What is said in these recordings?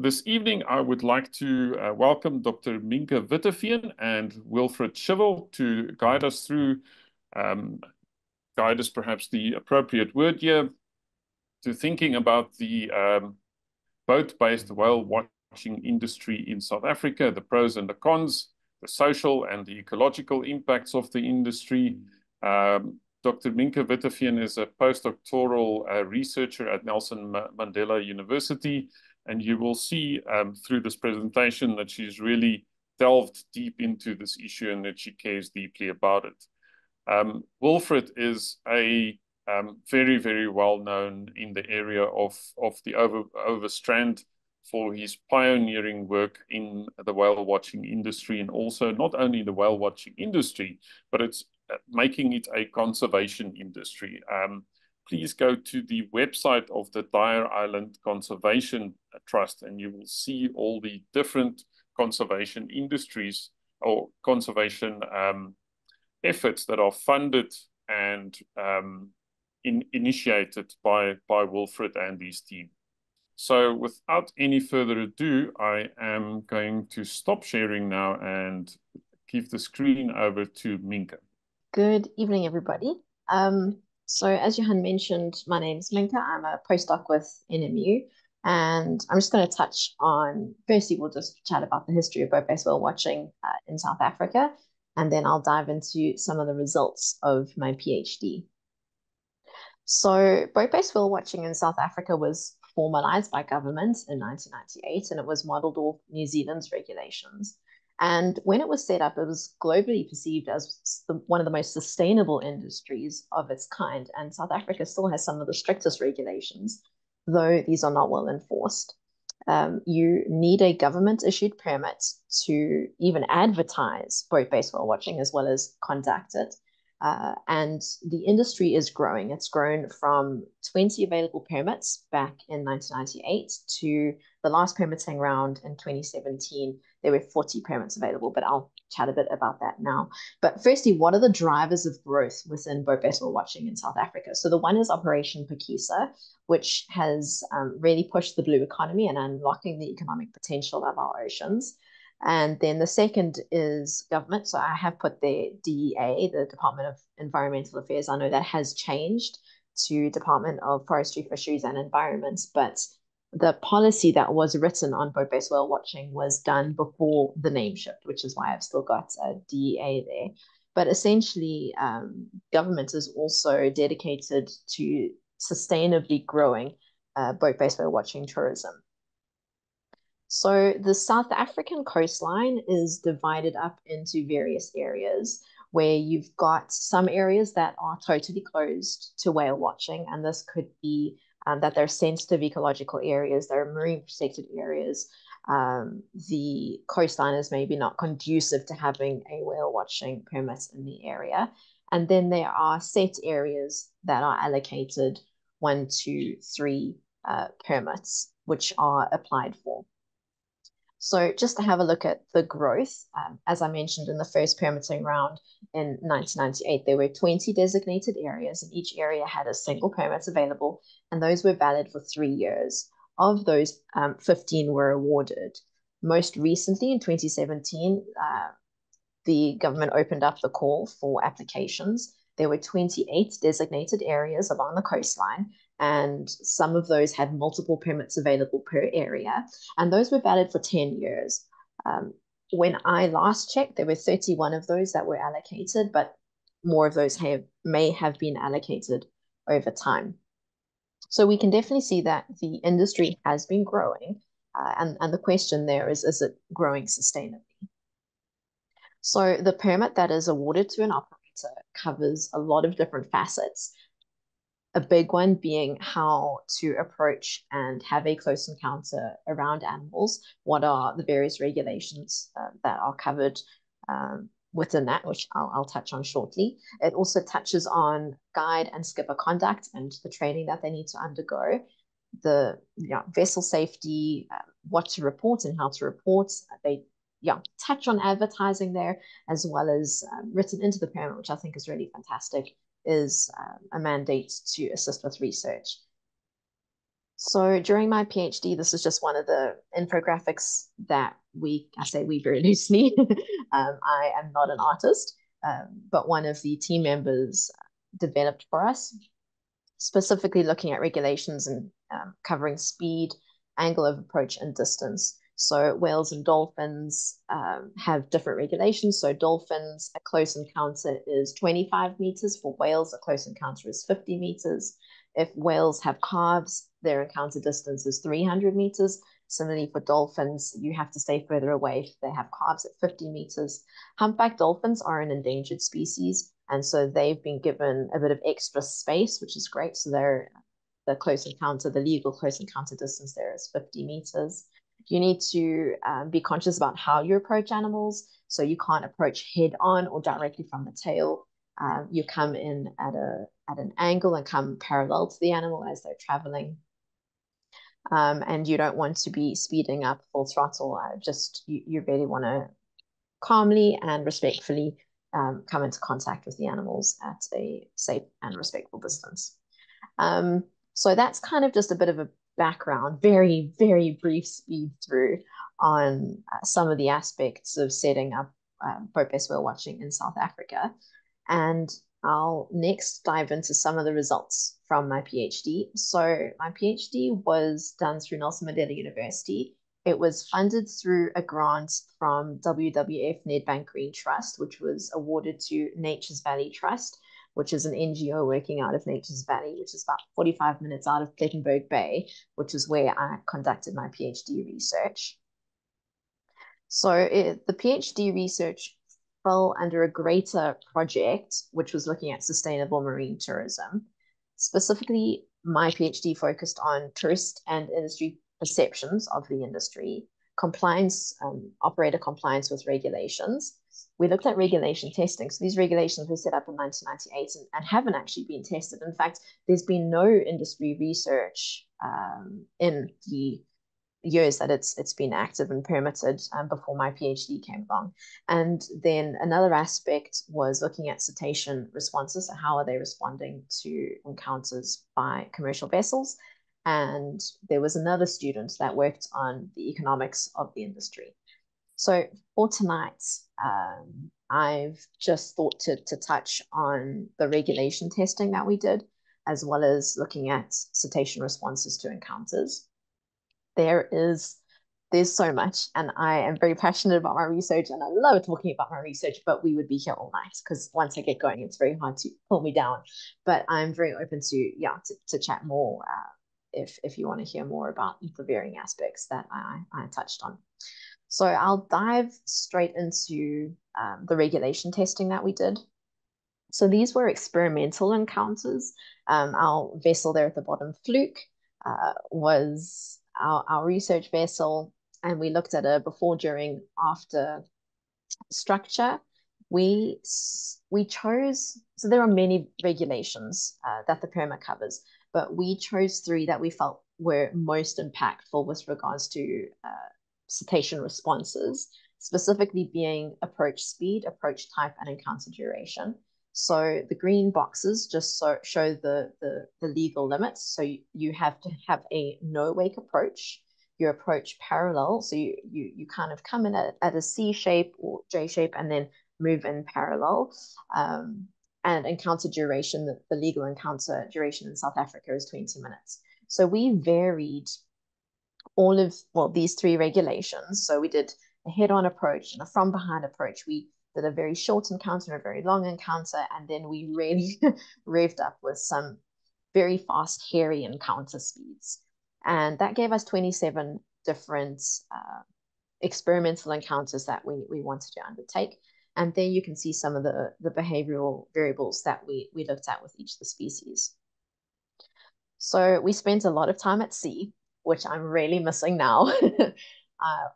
This evening, I would like to welcome Dr. Minke Witteveen and Wilfred Schivel to guide us through, guide us perhaps the appropriate word here, to thinking about the boat-based whale watching industry in South Africa, the pros and the cons, the social and the ecological impacts of the industry. Dr. Minke Witteveen is a postdoctoral researcher at Nelson Mandela University, and you will see through this presentation that she's really delved deep into this issue and that she cares deeply about it. Wilfred is a very, very well known in the area of the overstrand for his pioneering work in the whale watching industry, and also not only the whale watching industry, but it's making it a conservation industry. Please go to the website of the Dyer Island Conservation Trust, and you will see all the different conservation industries or conservation efforts that are funded and initiated by Wilfred and his team. So without any further ado, I am going to stop sharing now and give the screen over to Minke. Good evening, everybody. So as Johan mentioned, my name is Minke. I'm a postdoc with NMU, and I'm just going to touch on, firstly, we'll just chat about the history of boat-based whale watching in South Africa, and then I'll dive into some of the results of my PhD. So boat-based whale watching in South Africa was formalized by government in 1998, and it was modeled off New Zealand's regulations. And when it was set up, it was globally perceived as one of the most sustainable industries of its kind. And South Africa still has some of the strictest regulations, though these are not well enforced. You need a government-issued permit to even advertise boat-based whale watching as well as conduct it. And the industry is growing. It's grown from 20 available permits back in 1998 to the last permitting round in 2017. There were 40 permits available, but I'll chat a bit about that now. But firstly, what are the drivers of growth within boat-based whale watching in South Africa? So the one is Operation Phakisa, which has really pushed the blue economy and unlocking the economic potential of our oceans. And then the second is government. So I have put the DEA, the Department of Environmental Affairs. I know that has changed to Department of Forestry, Fisheries and Environment, but the policy that was written on boat-based whale watching was done before the name shift, which is why I've still got a DEA there. But essentially, government is also dedicated to sustainably growing boat-based whale watching tourism. So the South African coastline is divided up into various areas where you've got some areas that are totally closed to whale watching, and this could be that they're sensitive ecological areas, they're marine protected areas. The coastline is maybe not conducive to having a whale watching permit in the area. And then there are set areas that are allocated 1, 2, 3 permits, which are applied for. So just to have a look at the growth, as I mentioned in the first permitting round in 1998, there were 20 designated areas, and each area had a single permit available, and those were valid for 3 years. Of those, 15 were awarded. Most recently, in 2017, the government opened up the call for applications. There were 28 designated areas along the coastline, and some of those had multiple permits available per area, and those were valid for 10 years. When I last checked, there were 31 of those that were allocated, but more of those may have been allocated over time. So we can definitely see that the industry has been growing, and the question there is it growing sustainably? So the permit that is awarded to an operator covers a lot of different facets. A big one being how to approach and have a close encounter around animals. What are the various regulations that are covered within that, which I'll touch on shortly. It also touches on guide and skipper conduct and the training that they need to undergo, the vessel safety, what to report and how to report. They touch on advertising there, as well as written into the permit, which I think is really fantastic, is a mandate to assist with research. So during my PhD, this is just one of the infographics that I say we very loosely. I am not an artist, but one of the team members developed for us, specifically looking at regulations and covering speed, angle of approach, and distance. So whales and dolphins have different regulations. So dolphins, a close encounter is 25 meters. For whales, a close encounter is 50 meters. If whales have calves, their encounter distance is 300 meters. Similarly, for dolphins, you have to stay further away if they have calves at 50 meters. Humpback dolphins are an endangered species, and so they've been given a bit of extra space, which is great. So the close encounter, the legal close encounter distance there is 50 meters. You need to be conscious about how you approach animals. So you can't approach head on or directly from the tail. You come in at an angle and come parallel to the animal as they're traveling. And you don't want to be speeding up full throttle. You really want to calmly and respectfully come into contact with the animals at a safe and respectful distance. So that's kind of just a bit of a background, very, very brief speed through on some of the aspects of setting up boat-based whale watching in South Africa. And I'll next dive into some of the results from my PhD. So my PhD was done through Nelson Mandela University. It was funded through a grant from WWF Nedbank Green Trust, which was awarded to Nature's Valley Trust, which is an NGO working out of Nature's Valley, which is about 45 minutes out of Plettenberg Bay, which is where I conducted my PhD research. So the PhD research fell under a greater project, which was looking at sustainable marine tourism. Specifically, my PhD focused on tourist and industry perceptions of the industry, compliance, operator compliance with regulations. We looked at regulation testing. So these regulations were set up in 1998 and haven't actually been tested. In fact, there's been no industry research in the years that it's been active and permitted before my PhD came along. And then another aspect was looking at cetacean responses. So how are they responding to encounters by commercial vessels? And there was another student that worked on the economics of the industry. So for tonight, I've just thought to touch on the regulation testing that we did, as well as looking at cetacean responses to encounters. There's so much, and I am very passionate about my research, and I love talking about my research, but we would be here all night because once I get going, it's very hard to pull me down. But I'm very open to chat more if you want to hear more about the varying aspects that I touched on. So I'll dive straight into the regulation testing that we did. So these were experimental encounters. Our vessel there at the bottom, Fluke, was our research vessel, and we looked at a before, during, after structure. We chose, so there are many regulations that the permit covers, but we chose 3 that we felt were most impactful with regards to cetacean responses, specifically being approach speed, approach type, and encounter duration. So the green boxes just show the legal limits. So you have to have a no-wake approach. You approach parallel. So you kind of come in at a C shape or J shape and then move in parallel. And encounter duration, the legal encounter duration in South Africa is 20 minutes. So we varied these 3 regulations. So we did a head-on approach and a from-behind approach. We did a very short encounter and a very long encounter, and then we really revved up with some very fast, hairy encounter speeds. And that gave us 27 different experimental encounters that we wanted to undertake. And there you can see some of the behavioral variables that we looked at with each of the species. So we spent a lot of time at sea, which I'm really missing now.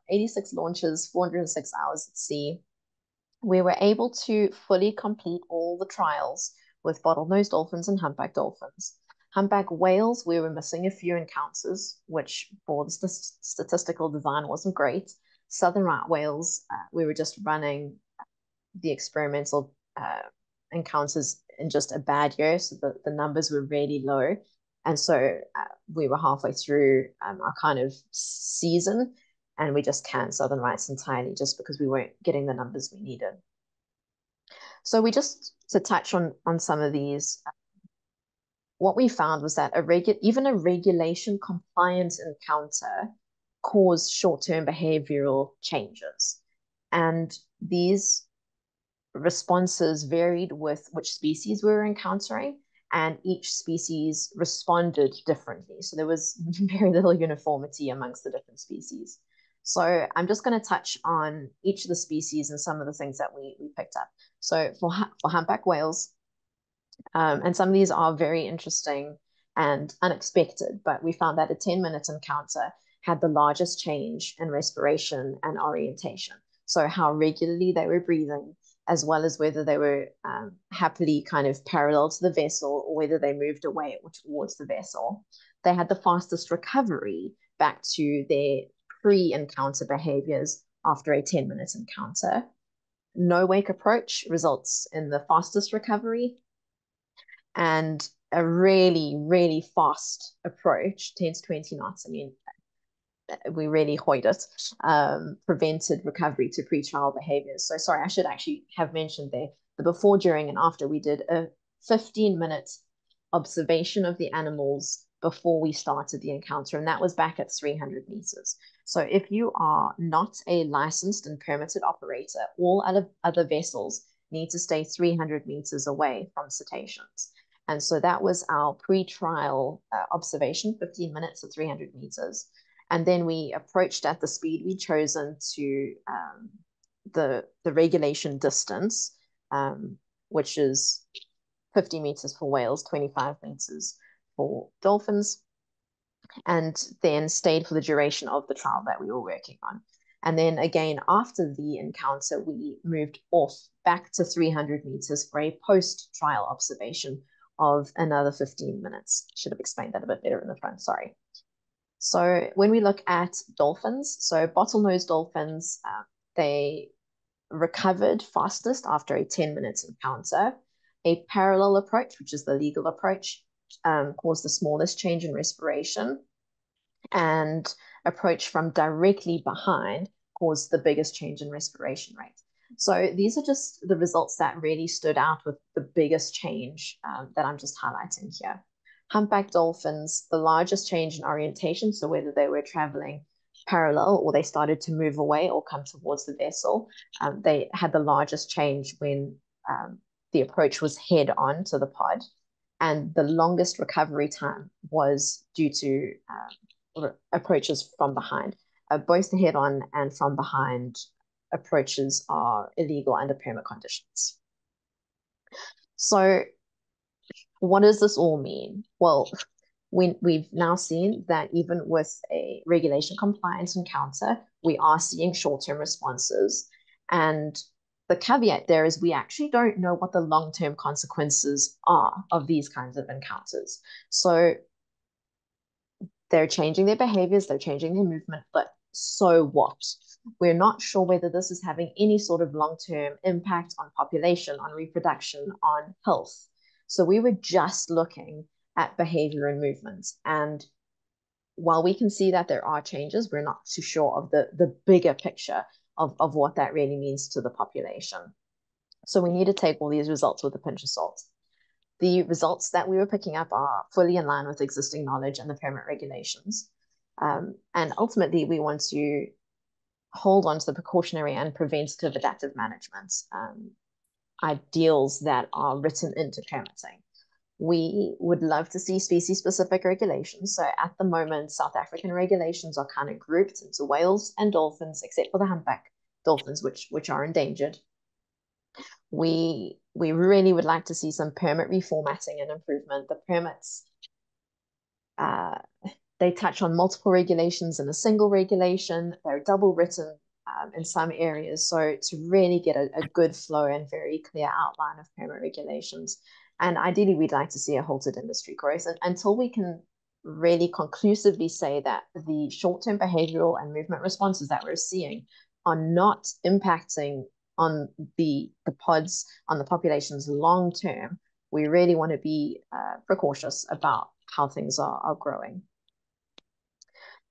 86 launches, 406 hours at sea. We were able to fully complete all the trials with bottlenose dolphins and humpback dolphins. Humpback whales, we were missing a few encounters, which for the statistical design wasn't great. Southern right whales, we were just running the experimental encounters in just a bad year, so the numbers were really low. And so we were halfway through our kind of season, and we just canned southern whites entirely just because we weren't getting the numbers we needed. So we just, to touch on some of these, what we found was that even a regulation compliance encounter caused short-term behavioral changes. And these responses varied with which species we were encountering, and each species responded differently. So there was very little uniformity amongst the different species. So I'm just going to touch on each of the species and some of the things that we picked up. So for humpback whales, and some of these are very interesting and unexpected, but we found that a 10-minute encounter had the largest change in respiration and orientation. So how regularly they were breathing, as well as whether they were happily kind of parallel to the vessel or whether they moved away or towards the vessel. They had the fastest recovery back to their pre-encounter behaviors after a 10-minute encounter. No wake approach results in the fastest recovery, and a really, really fast approach, 10 to 20 knots. I mean, we really hoyed it, prevented recovery to pre-trial behaviors. So sorry, I should actually have mentioned there the before, during, and after. We did a 15-minute observation of the animals before we started the encounter, and that was back at 300 meters. So if you are not a licensed and permitted operator, all other vessels need to stay 300 meters away from cetaceans. And so that was our pre-trial observation, 15 minutes at 300 meters. And then we approached at the speed we'd chosen to the regulation distance, which is 50 meters for whales, 25 meters for dolphins, and then stayed for the duration of the trial that we were working on. And then again, after the encounter, we moved off back to 300 meters for a post-trial observation of another 15 minutes. Should have explained that a bit better in the front, sorry. So when we look at dolphins, so bottlenose dolphins, they recovered fastest after a 10-minute encounter. A parallel approach, which is the legal approach, caused the smallest change in respiration, and approach from directly behind caused the biggest change in respiration rate. So these are just the results that really stood out with the biggest change that I'm just highlighting here. Humpback dolphins, the largest change in orientation, so whether they were traveling parallel or they started to move away or come towards the vessel, they had the largest change when the approach was head on to the pod. And the longest recovery time was due to approaches from behind. Both the head on and from behind approaches are illegal under permit conditions. So what does this all mean? Well, we've now seen that even with a regulation compliance encounter, we are seeing short-term responses. And the caveat there is we actually don't know what the long-term consequences are of these kinds of encounters. So they're changing their behaviors, they're changing their movement, but so what? We're not sure whether this is having any sort of long-term impact on population, on reproduction, on health. So we were just looking at behavior and movement. And while we can see that there are changes, we're not too sure of the bigger picture of what that really means to the population. So we need to take all these results with a pinch of salt. The results that we were picking up are fully in line with existing knowledge and the permit regulations. And ultimately, we want to hold on to the precautionary and preventative adaptive management ideals that are written into permitting. We would love to see species-specific regulations. So at the moment, South African regulations are kind of grouped into whales and dolphins, except for the humpback dolphins, which are endangered. We really would like to see some permit reformatting and improvement. The permits, they touch on multiple regulations in a single regulation. They're double written in some areas. So to really get a good flow and very clear outline of permit regulations. And ideally, we'd like to see a halted industry growth. And until we can really conclusively say that the short-term behavioral and movement responses that we're seeing are not impacting on the pods, on the populations long-term, we really want to be precautious about how things are growing.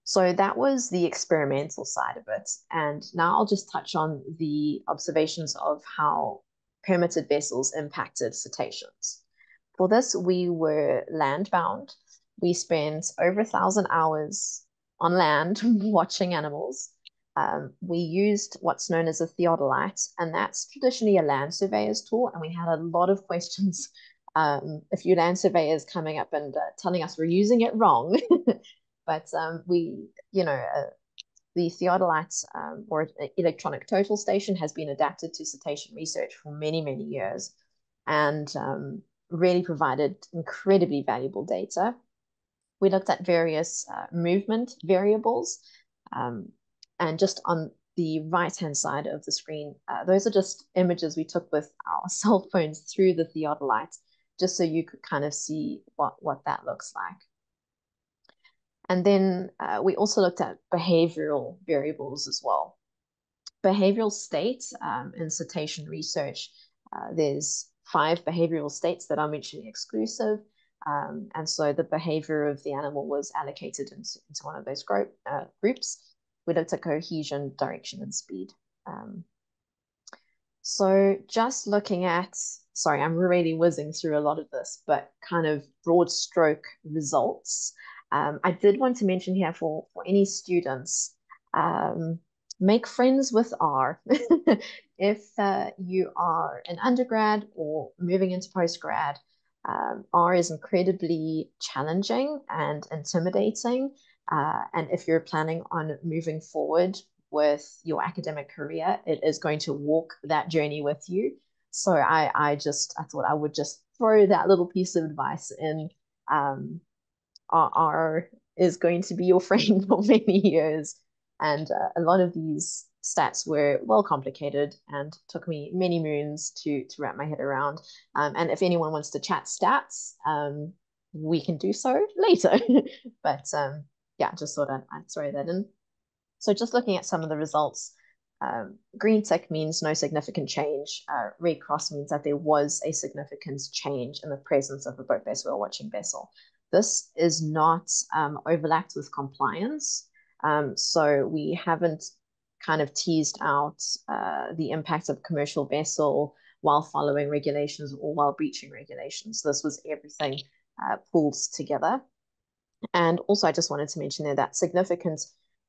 So that was the experimental side of it. And now I'll just touch on the observations of how permitted vessels impacted cetaceans. For this, we were land-bound. We spent over 1,000 hours on land watching animals. We used what's known as a theodolite, and that's traditionally a land surveyor's tool. And we had a lot of questions. A few land surveyors coming up and telling us we're using it wrong. But the theodolite or electronic total station has been adapted to cetacean research for many, many years, and really provided incredibly valuable data. We looked at various movement variables, and just on the right-hand side of the screen, those are just images we took with our cell phones through the theodolite, just so you could kind of see what that looks like. And then we also looked at behavioral variables as well. Behavioral states in cetacean research, there's 5 behavioral states that are mutually exclusive. And so the behavior of the animal was allocated into one of those groups. We looked at cohesion, direction, and speed. So just looking at, sorry, I'm really whizzing through a lot of this, but kind of broad stroke results. I did want to mention here for any students, make friends with R. If you are an undergrad or moving into postgrad, R is incredibly challenging and intimidating. And if you're planning on moving forward with your academic career, it is going to walk that journey with you. So I thought I would just throw that little piece of advice in. R is going to be your friend for many years. And a lot of these stats were well complicated and took me many moons to wrap my head around. And if anyone wants to chat stats, we can do so later. But yeah, just thought I'd throw that in. So just looking at some of the results, green tick means no significant change. Red cross means that there was a significant change in the presence of a boat vessel or watching vessel. This is not overlapped with compliance. So we haven't kind of teased out the impact of commercial vessel while following regulations or while breaching regulations. This was everything pulled together. And also I just wanted to mention there that significant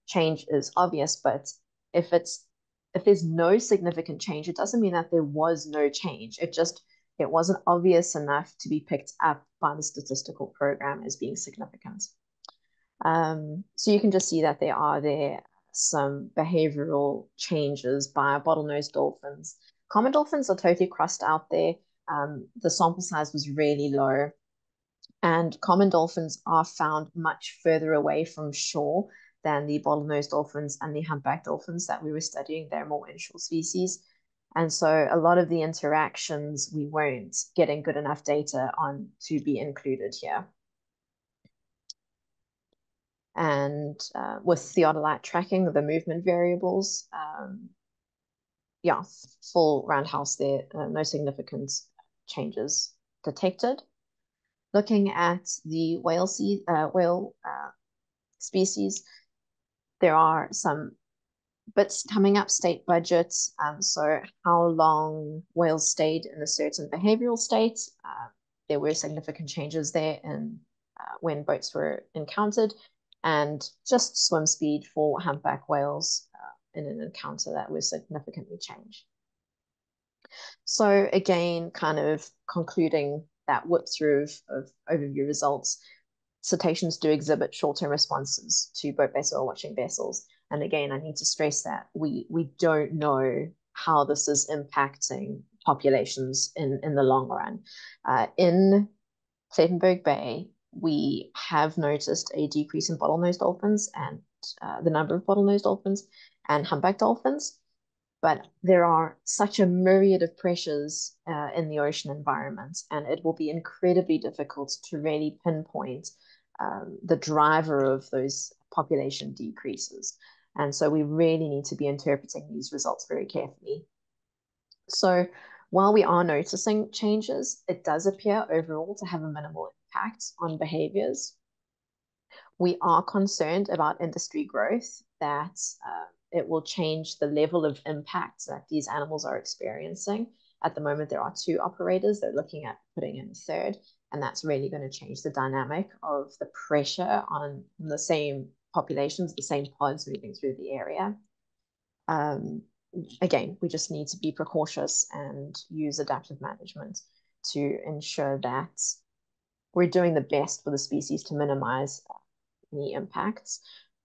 change is obvious, but if there's no significant change, it doesn't mean that there was no change. It wasn't obvious enough to be picked up by the statistical program as being significant. So you can just see that there are some behavioral changes by bottlenose dolphins. Common dolphins are totally crossed out there. The sample size was really low, and common dolphins are found much further away from shore than the bottlenose dolphins and the humpback dolphins that we were studying. They're more inshore species. And so a lot of the interactions we weren't getting good enough data on to be included here. And with theodolite tracking the movement variables, yeah, full roundhouse there, no significant changes detected. Looking at the whale species, there are some bits coming up, state budgets. So how long whales stayed in a certain behavioral state. There were significant changes there in when boats were encountered, and just swim speed for humpback whales in an encounter that was significantly changed. So again, kind of concluding that whip through of overview results, cetaceans do exhibit short-term responses to boat vessel or watching vessels. And again, I need to stress that we don't know how this is impacting populations in the long run. In Plettenberg Bay, we have noticed a decrease in bottlenose dolphins and the number of bottlenose dolphins and humpback dolphins. But there are such a myriad of pressures in the ocean environment, and it will be incredibly difficult to really pinpoint the driver of those population decreases. And so we really need to be interpreting these results very carefully. So while we are noticing changes, it does appear overall to have a minimal impact on behaviors. We are concerned about industry growth, that it will change the level of impact that these animals are experiencing. At the moment, there are 2 operators. They're looking at putting in a third, and that's really going to change the dynamic of the pressure on the same populations, the same pods moving through the area. Again, we just need to be precautious and use adaptive management to ensure that we're doing the best for the species to minimize any impacts.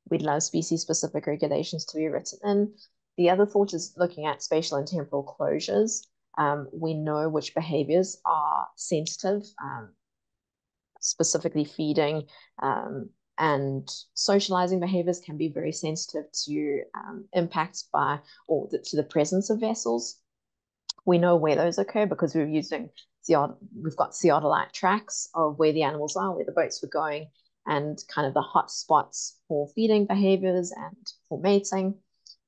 We'd love species-specific regulations to be written in. The other thought is looking at spatial and temporal closures. We know which behaviors are sensitive, specifically feeding and socializing behaviors can be very sensitive to impacts by or to the presence of vessels. We know where those occur because we've got theodolite tracks of where the animals are, where the boats were going, and kind of the hot spots for feeding behaviors and for mating,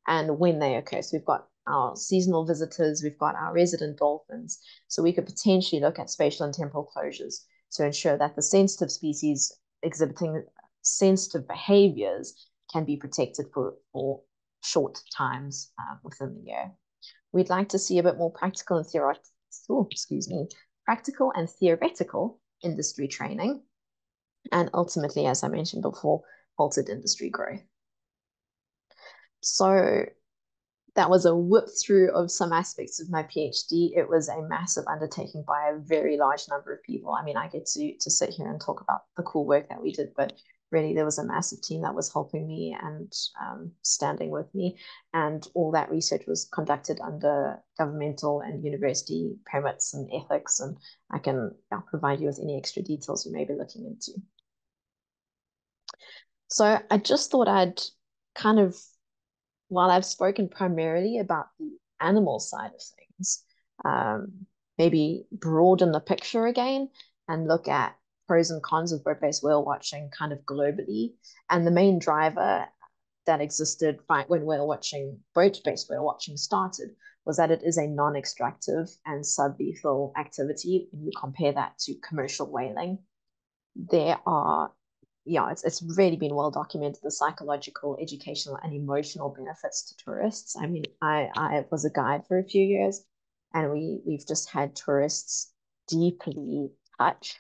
and when they occur. So we've got our seasonal visitors, we've got our resident dolphins. So we could potentially look at spatial and temporal closures to ensure that the sensitive species exhibiting sensitive behaviors can be protected for short times within the year. We'd like to see a bit more practical and theoretical industry training, and ultimately, as I mentioned before, halted industry growth. So that was a whip through of some aspects of my PhD. It was a massive undertaking by a very large number of people. I mean, I get to sit here and talk about the cool work that we did, but really there was a massive team that was helping me and standing with me. And all that research was conducted under governmental and university permits and ethics. And I can provide you with any extra details you may be looking into. So I just thought I'd kind of, while I've spoken primarily about the animal side of things, maybe broaden the picture again and look at pros and cons of boat-based whale watching kind of globally. And the main driver that existed right when boat-based whale watching started was that it is a non-extractive and sublethal activity. When you compare that to commercial whaling, there are it's really been well documented, the psychological, educational, and emotional benefits to tourists. I mean, I was a guide for a few years, and we've just had tourists deeply touched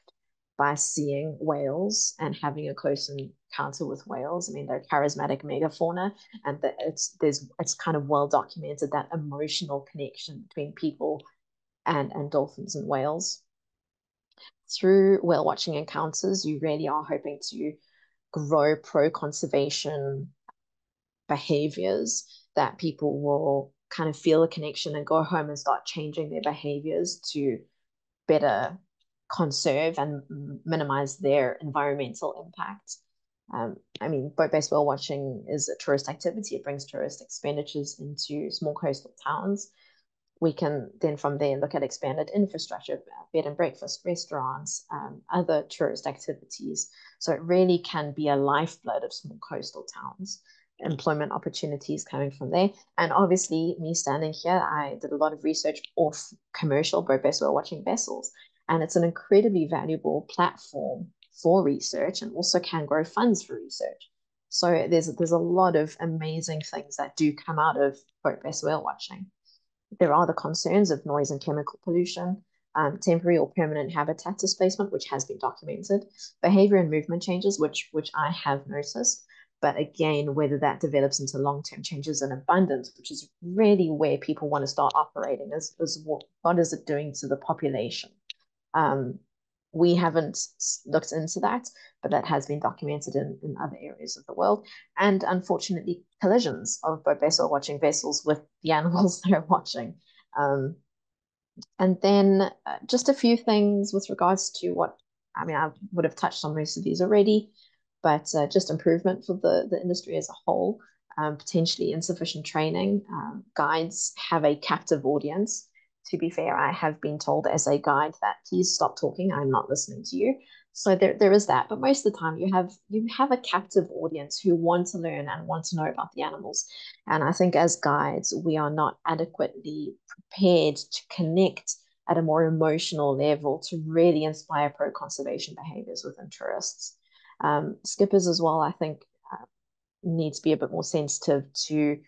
by seeing whales and having a close encounter with whales. I mean, they're charismatic megafauna, and it's kind of well documented, that emotional connection between people and dolphins and whales. Through whale watching encounters, you really are hoping to grow pro-conservation behaviors, that people will kind of feel a connection and go home and start changing their behaviors to better conserve and minimize their environmental impact. I mean, boat-based whale watching is a tourist activity. It brings tourist expenditures into small coastal towns. We can then from there look at expanded infrastructure, bed and breakfast, restaurants, other tourist activities. So it really can be a lifeblood of small coastal towns, employment opportunities coming from there. And obviously, me standing here, I did a lot of research off commercial boat-based whale watching vessels. And it's an incredibly valuable platform for research, and also can grow funds for research. So there's a lot of amazing things that do come out of boat-based whale watching. There are the concerns of noise and chemical pollution, temporary or permanent habitat displacement, which has been documented, behavior and movement changes, which I have noticed. But again, whether that develops into long-term changes in abundance, which is really where people want to start operating, is what is it doing to the population? We haven't looked into that, but that has been documented in other areas of the world. And unfortunately, collisions of boat-based whale watching vessels with the animals they're watching. And then just a few things with regards to I would have touched on most of these already, but just improvement for the industry as a whole, potentially insufficient training. Guides have a captive audience. To be fair, I have been told as a guide that please stop talking, I'm not listening to you. So there is that. But most of the time you have a captive audience who want to learn and want to know about the animals. And I think as guides, we are not adequately prepared to connect at a more emotional level to really inspire pro-conservation behaviors within tourists. Skippers as well, I think, need to be a bit more sensitive to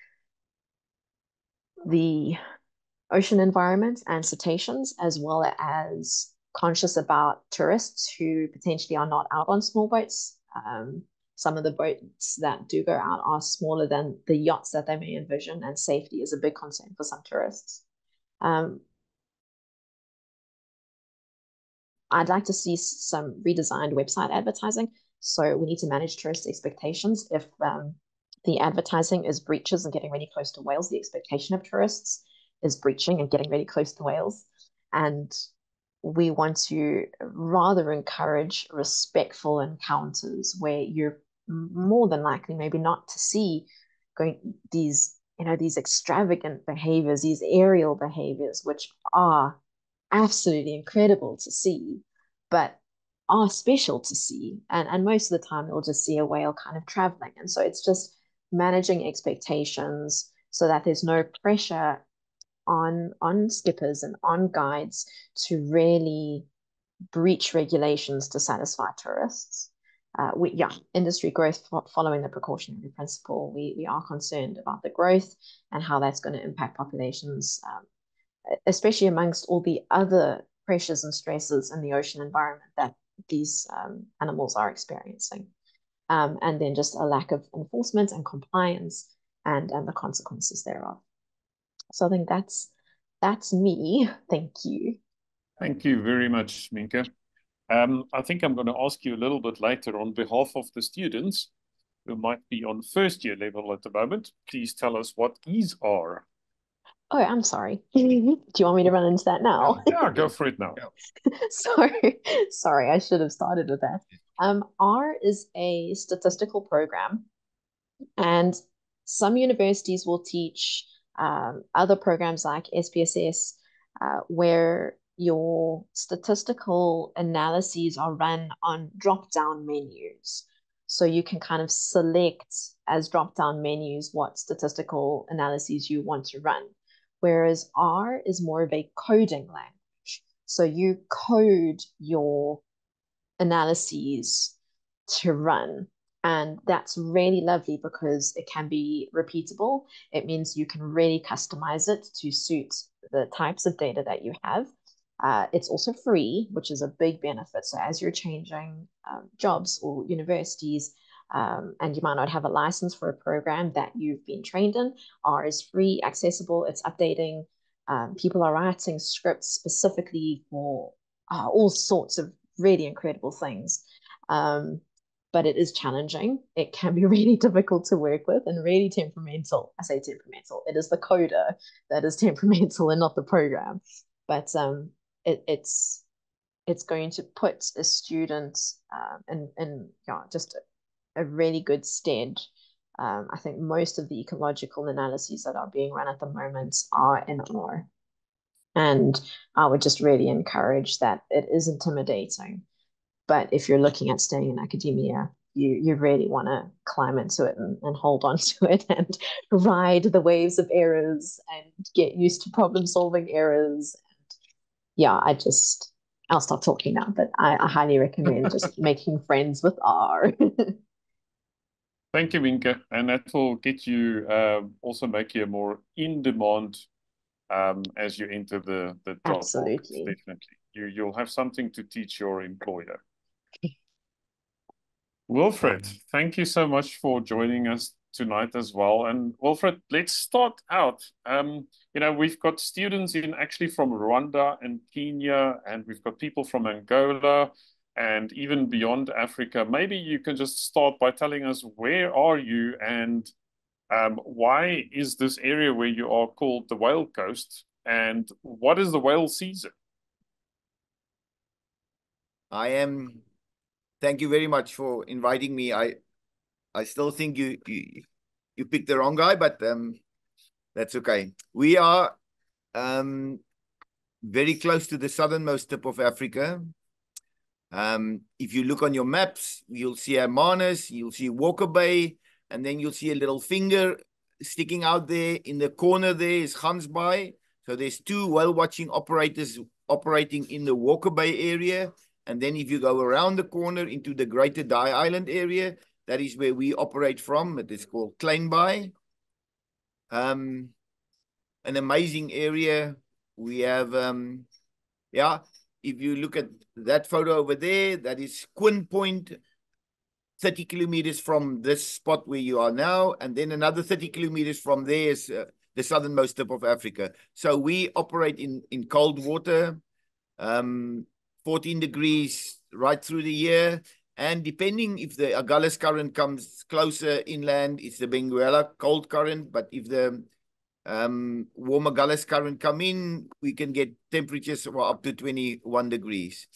the ocean environment and cetaceans, as well as conscious about tourists who potentially are not out on small boats. Some of the boats that do go out are smaller than the yachts that they may envision, and safety is a big concern for some tourists. I'd like to see some redesigned website advertising. So we need to manage tourist expectations. If the advertising is breaches and getting really close to whales, the expectation of tourists is breaching and getting really close to whales. And we want to rather encourage respectful encounters where you're more than likely maybe not to see these extravagant behaviors, these aerial behaviors, which are absolutely incredible to see, but are special to see. And most of the time, you'll just see a whale kind of traveling. And so it's just managing expectations so that there's no pressure on skippers and on guides to really breach regulations to satisfy tourists. Industry growth following the precautionary principle. We are concerned about the growth and how that's going to impact populations, especially amongst all the other pressures and stresses in the ocean environment that these animals are experiencing. And then just a lack of enforcement and compliance and the consequences thereof. So I think that's me. Thank you. Thank you very much, Minke. I think I'm going to ask you a little bit later on behalf of the students who might be on first year level at the moment. Please tell us what these are. Oh, I'm sorry. Do you want me to run into that now? Yeah, go for it now. Sorry, I should have started with that. R is a statistical program, and some universities will teach other programs like SPSS, where your statistical analyses are run on drop-down menus. So you can kind of select as drop-down menus what statistical analyses you want to run. Whereas R is more of a coding language. So you code your analyses to run. And that's really lovely because it can be repeatable. It means you can really customize it to suit the types of data that you have. It's also free, which is a big benefit. So as you're changing jobs or universities, and you might not have a license for a program that you've been trained in, R is free, accessible, it's updating. People are writing scripts specifically for all sorts of really incredible things. But it is challenging. It can be really difficult to work with and really temperamental. I say temperamental. It is the coder that is temperamental and not the program. But it's going to put a student in just a really good stead. I think most of the ecological analyses that are being run at the moment are in R. And I would just really encourage that. It is intimidating. But if you're looking at staying in academia, you really want to climb into it and hold on to it and ride the waves of errors and get used to problem solving errors. And yeah, I'll stop talking now, but I highly recommend just making friends with R. Thank you, Minke. And that will get you, also make you more in demand as you enter the job market. Absolutely. Definitely. You'll have something to teach your employer. Wilfred, thank you so much for joining us tonight as well. And Wilfred, let's start out. We've got students actually from Rwanda and Kenya, and we've got people from Angola and even beyond Africa. Maybe you can just start by telling us, where are you and why is this area where you are called the Whale Coast, and what is the whale season? Thank you very much for inviting me. I still think you picked the wrong guy, but that's okay. We are very close to the southernmost tip of Africa. If you look on your maps, you'll see Hermanus, you'll see Walker Bay, and then you'll see a little finger sticking out there. In the corner there is Gansbaai. So there's two whale watching operators operating in the Walker Bay area. And then if you go around the corner into the Greater Dye Island area, that is where we operate from. It is called Klein Bay. An amazing area. We have, yeah, if you look at that photo over there, that is Quinn Point, 30 kilometers from this spot where you are now. And then another 30 kilometers from there is the southernmost tip of Africa. So we operate in cold water, 14 degrees right through the year. And depending if the Agulhas current comes closer inland, it's the Benguela cold current. But if the warm Agulhas current come in, we can get temperatures of up to 21 degrees.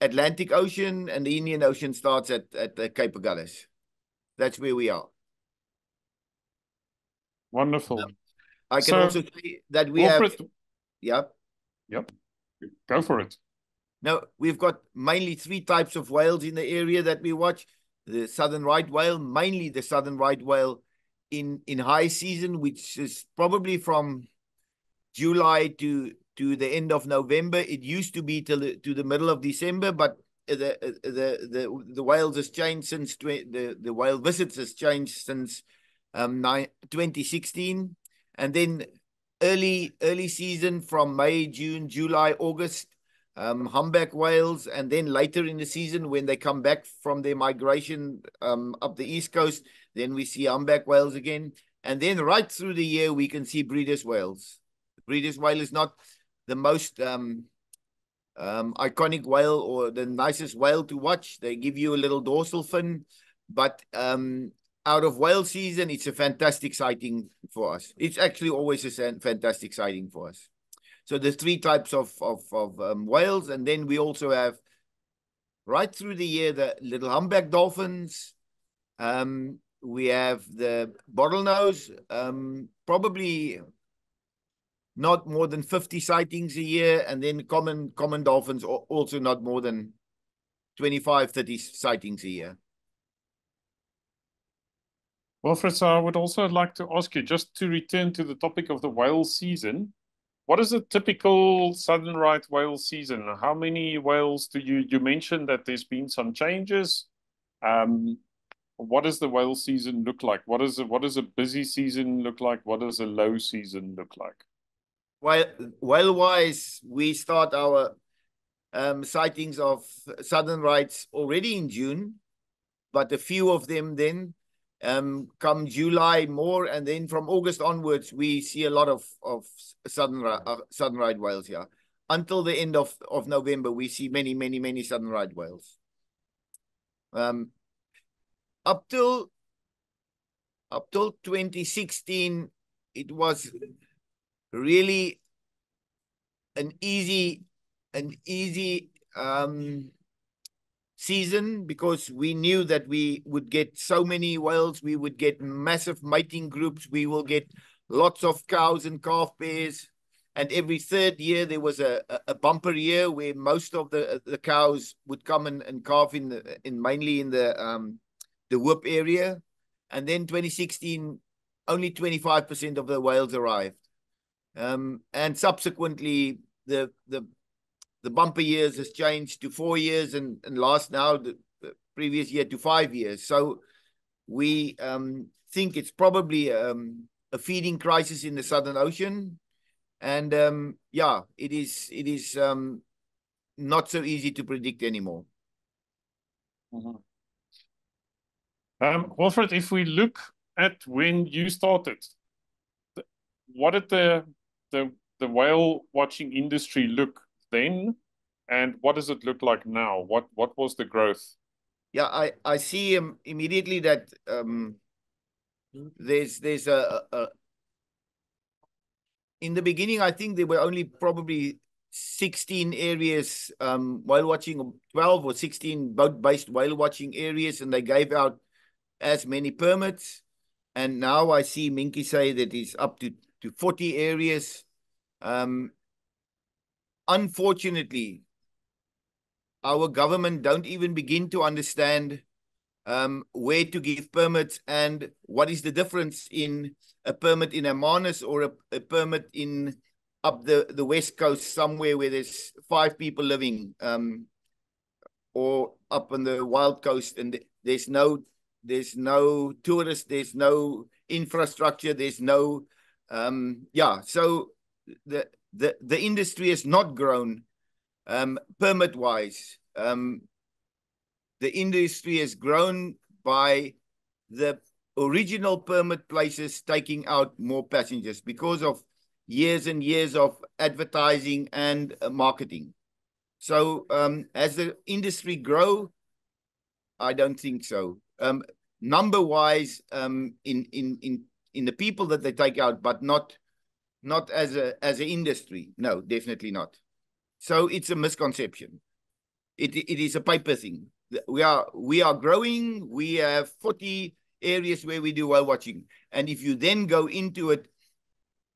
Atlantic Ocean and the Indian Ocean starts at the Cape Agulhas. That's where we are. Wonderful. I can also say that we Wilfred, have... Yeah. Yep. Go for it. Now, we've got mainly 3 types of whales in the area that we watch. The southern right whale, mainly the southern right whale in high season, which is probably from July to the end of November. It used to be to the middle of December, but the whales has changed since the whale visits has changed since 2016, and then early season from May, June, July, August. Humpback whales, and then later in the season when they come back from their migration up the east coast, then we see humpback whales again, and then right through the year we can see breeders' whales. The breeders' whale is not the most iconic whale or the nicest whale to watch. They give you a little dorsal fin, but out of whale season, it's a fantastic sighting for us. It's actually always a fantastic sighting for us. So there's 3 types of whales, and then we also have right through the year the little humpback dolphins. We have the bottlenose, probably not more than 50 sightings a year, and then common dolphins also not more than 25, 30 sightings a year. Wilfred, so I would also like to ask you, just to return to the topic of the whale season, what is a typical southern right whale season? How many whales do you mentioned that there's been some changes? What does the whale season look like? What does a busy season look like? What does a low season look like? Whale-wise, we start our sightings of southern rights already in June, but a few of them then come July more, and then from August onwards we see a lot of southern right whales here. Until the end of November we see many southern right whales. Up till 2016 it was really an easy season, because we knew that we would get so many whales, we would get massive mating groups, we will get lots of cows and calf pairs, and every 3rd year there was a bumper year where most of the cows would come and calf mainly in the Whoop area, and then 2016 only 25% of the whales arrived, and subsequently the bumper years has changed to 4 years, and last now the previous year to 5 years. So we think it's probably a feeding crisis in the Southern Ocean, and yeah, it is not so easy to predict anymore. Wilfred, if we look at when you started, what did the whale watching industry look then, and what does it look like now? What was the growth? Yeah, I see immediately that there's a in the beginning, I think there were only probably 16 areas whale watching, 12 or 16 boat-based whale watching areas, and they gave out as many permits. And now I see Minke say that it's up to 40 areas. Unfortunately, our government don't even begin to understand where to give permits and what is the difference in a permit in Hermanus or a permit in up the west coast somewhere where there's 5 people living, or up on the wild coast, and there's no tourists, there's no infrastructure, there's no so the industry has not grown permit wise. The industry has grown by the original permit places taking out more passengers because of years and years of advertising and marketing. So as the industry grow, I don't think so. Number wise, in the people that they take out, but not as an industry. No, definitely not. So it's a misconception. It is a paper thing. We are growing. We have 40 areas where we do whale watching, and if you then go into it,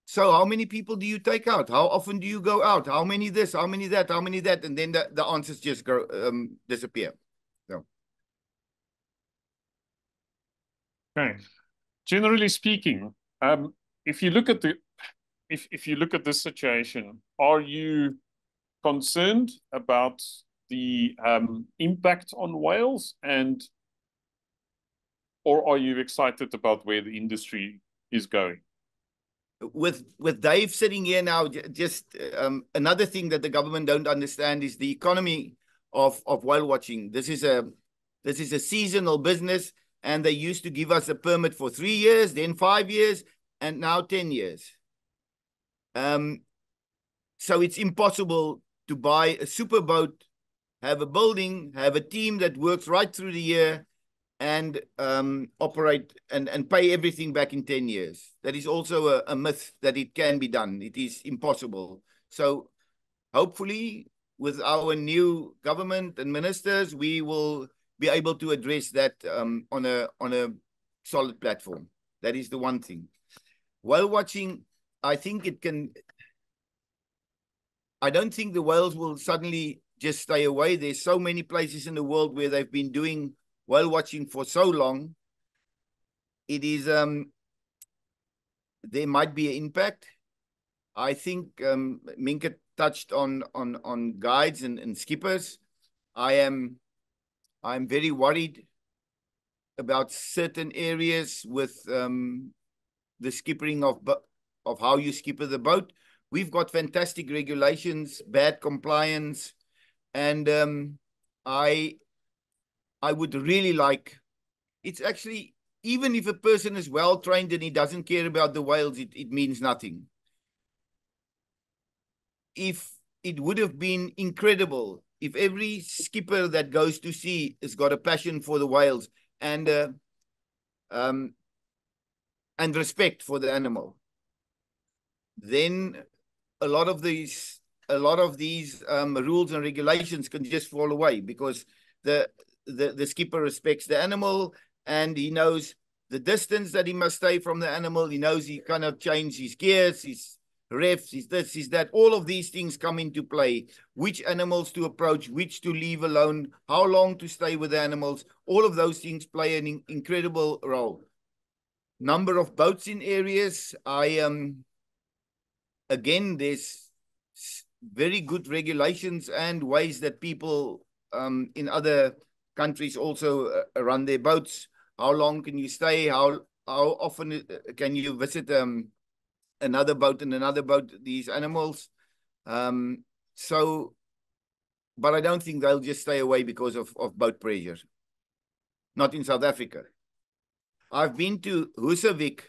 so how many people do you take out? How often do you go out? How many this? How many that? How many that? And then the answers just go disappear. So. Okay. Generally speaking, if you look at this situation, are you concerned about the impact on whales, or are you excited about where the industry is going? With Dave sitting here now, just another thing that the government don't understand is the economy of whale watching. This is a seasonal business, and they used to give us a permit for 3 years, then 5 years, and now 10 years. So it's impossible to buy a super boat, have a building, have a team that works right through the year, and operate and pay everything back in 10 years. That is also a myth that it can be done. It is impossible. So hopefully with our new government and ministers, we will be able to address that on a solid platform. That is the one thing. Whale watching, I think it can... I don't think the whales will suddenly just stay away. There's so many places in the world where they've been doing whale watching for so long. It is there might be an impact. I think Minke touched on guides and skippers. I'm very worried about certain areas with the skippering of how you skipper the boat. We've got fantastic regulations, bad compliance, and I would really like... It's actually, even if a person is well trained and he doesn't care about the whales, it means nothing. If it would have been incredible if every skipper that goes to sea has got a passion for the whales and respect for the animal, then a lot of these rules and regulations can just fall away, because the skipper respects the animal, and he knows the distance that he must stay from the animal. He knows he cannot change his gears, his refs, his this, his that. All of these things come into play. Which animals to approach, which to leave alone, how long to stay with the animals. All of those things play an incredible role. Number of boats in areas. Again, there's very good regulations and ways that people in other countries also run their boats. How long can you stay? How often can you visit another boat and another boat, these animals? So, but I don't think they'll just stay away because of boat pressure. Not in South Africa. I've been to Husavik,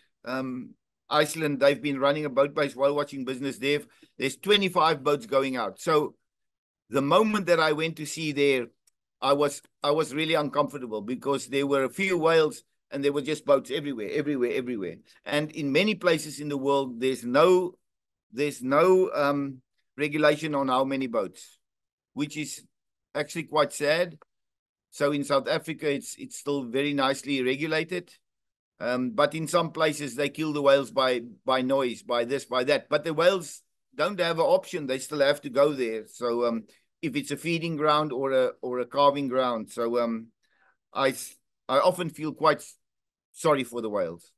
Iceland. They've been running a boat-based whale watching business there. There's 25 boats going out. So the moment that I went to see there, I was really uncomfortable, because there were a few whales and there were just boats everywhere. And in many places in the world, there's no regulation on how many boats, which is actually quite sad. So in South Africa, it's still very nicely regulated. But in some places, they kill the whales by noise, by this, by that. But the whales don't have an option. They still have to go there. So if it's a feeding ground or a calving ground. So I often feel quite sorry for the whales.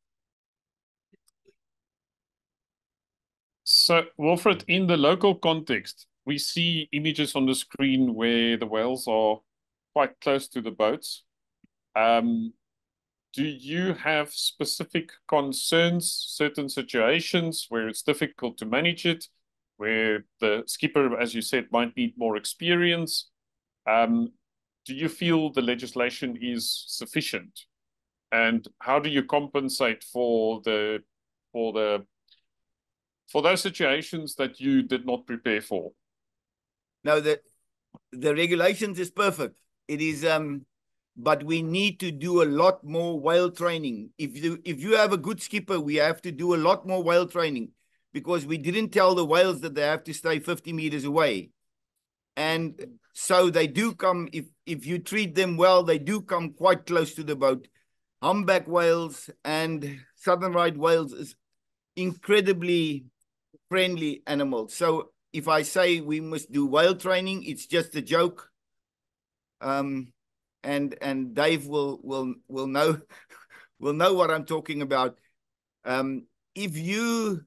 So, Wilfred, in the local context, we see images on the screen where the whales are quite close to the boats. Do you have specific concerns, certain situations where it's difficult to manage it, where the skipper, as you said, might need more experience? Do you feel the legislation is sufficient? And how do you compensate for those situations that you did not prepare for? No, the regulations is perfect. It is but we need to do a lot more whale training. If you have a good skipper, we have to do a lot more whale training, because we didn't tell the whales that they have to stay 50 meters away. And so they do come, if you treat them well, they do come quite close to the boat. Humpback whales and southern right whales is incredibly friendly animals. So if I say we must do whale training, it's just a joke. And Dave will know will know what I'm talking about. If you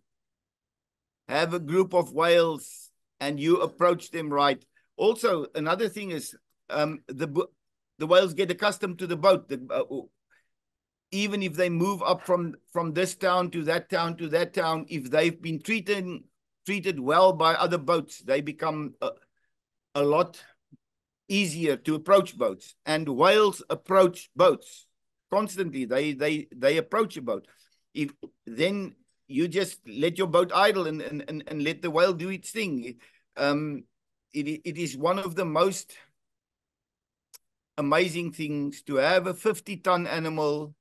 have a group of whales and you approach them right. Also, another thing is the whales get accustomed to the boat. Even if they move up from this town to that town to that town, if they've been treated well by other boats, they become a lot easier to approach boats. And whales approach boats constantly. They approach a boat. If then you just let your boat idle and let the whale do its thing. It is one of the most amazing things to have a 50-ton animal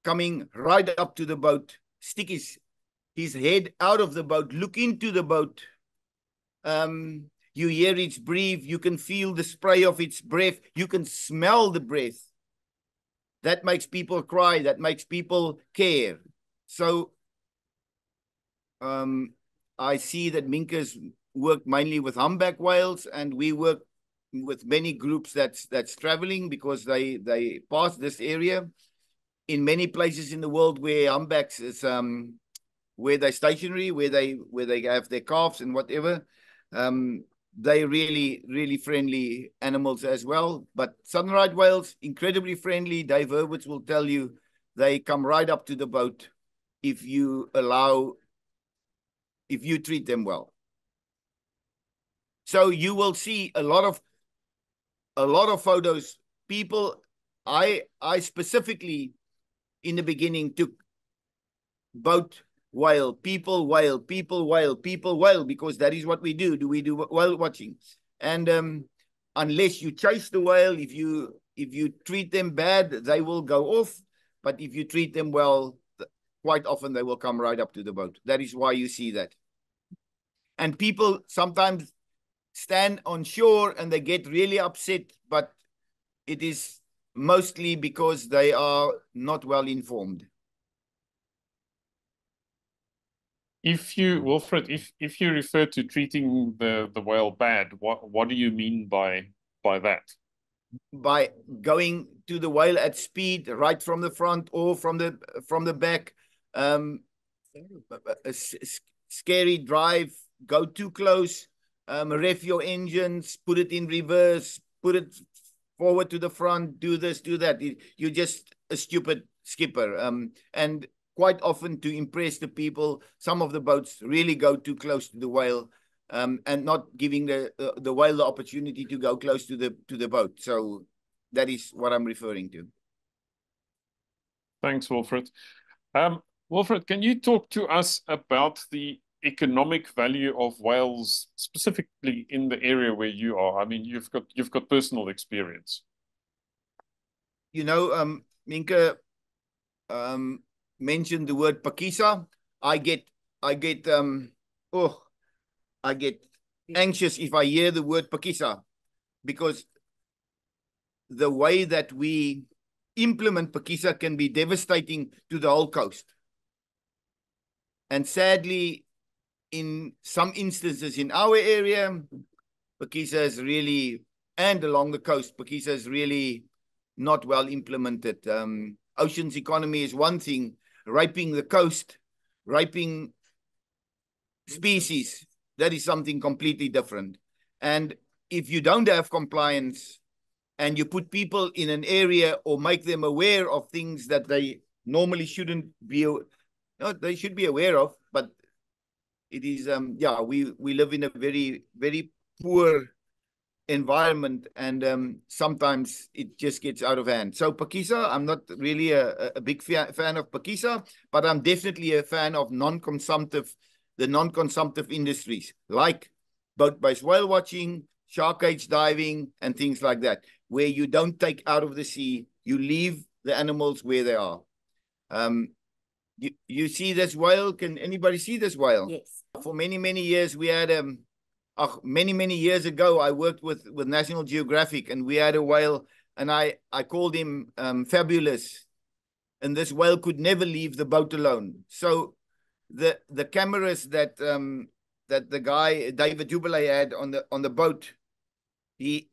coming right up to the boat, stick his head out of the boat, look into the boat. You hear its breathe, you can feel the spray of its breath, you can smell the breath. That makes people cry, that makes people care. So I see that Minke's work mainly with humpback whales, and we work with many groups that's traveling because they pass this area. In many places in the world where humpbacks is where they're stationary, where they have their calves and whatever, they really friendly animals as well. But southern right whales, incredibly friendly. Dave Hurwitz will tell you they come right up to the boat if you treat them well. So you will see a lot of photos. People, I specifically in the beginning took boat whale, people whale, people whale, people whale, because that is what we do. We do whale watching. And unless you chase the whale, if you treat them bad, they will go off. But if you treat them well, quite often they will come right up to the boat. That is why you see that. And people sometimes stand on shore and they get really upset, but it is mostly because they are not well informed. Wilfred, if you refer to treating the whale bad, what do you mean by that? By going to the whale at speed, right from the front or from the back, a scary drive, go too close, rev your engines, put it in reverse, put it forward to the front, do this, do that. You're just a stupid skipper. And quite often, to impress the people, some of the boats really go too close to the whale, and not giving the whale the opportunity to go close to the boat. So that is what I'm referring to. Thanks, Wilfred. Wilfred, can you talk to us about the economic value of whales, specifically in the area where you are? I mean, you've got personal experience. You know, Minke mentioned the word pakisa. I get anxious if I hear the word pakisa, because the way that we implement pakisa can be devastating to the whole coast. And sadly, in some instances in our area, pakisa is really, and along the coast, pakisa is really not well implemented. Oceans economy is one thing, raping the coast, raping species, that is something completely different. And if you don't have compliance and you put people in an area or make them aware of things that they normally shouldn't be, no, they should be aware of, but it is, yeah, we live in a very, very poor environment, and sometimes it just gets out of hand. So Pakisa, I'm not really a big fan of Pakisa, but I'm definitely a fan of the non-consumptive industries like boat-based whale watching, shark cage diving, and things like that, where you don't take out of the sea, you leave the animals where they are. You see this whale? Can anybody see this whale? Yes. For many, many years, we had many years ago, I worked with National Geographic, and we had a whale, and I called him Fabulous, and this whale could never leave the boat alone. So the cameras that the guy David Jubilee had on the boat, he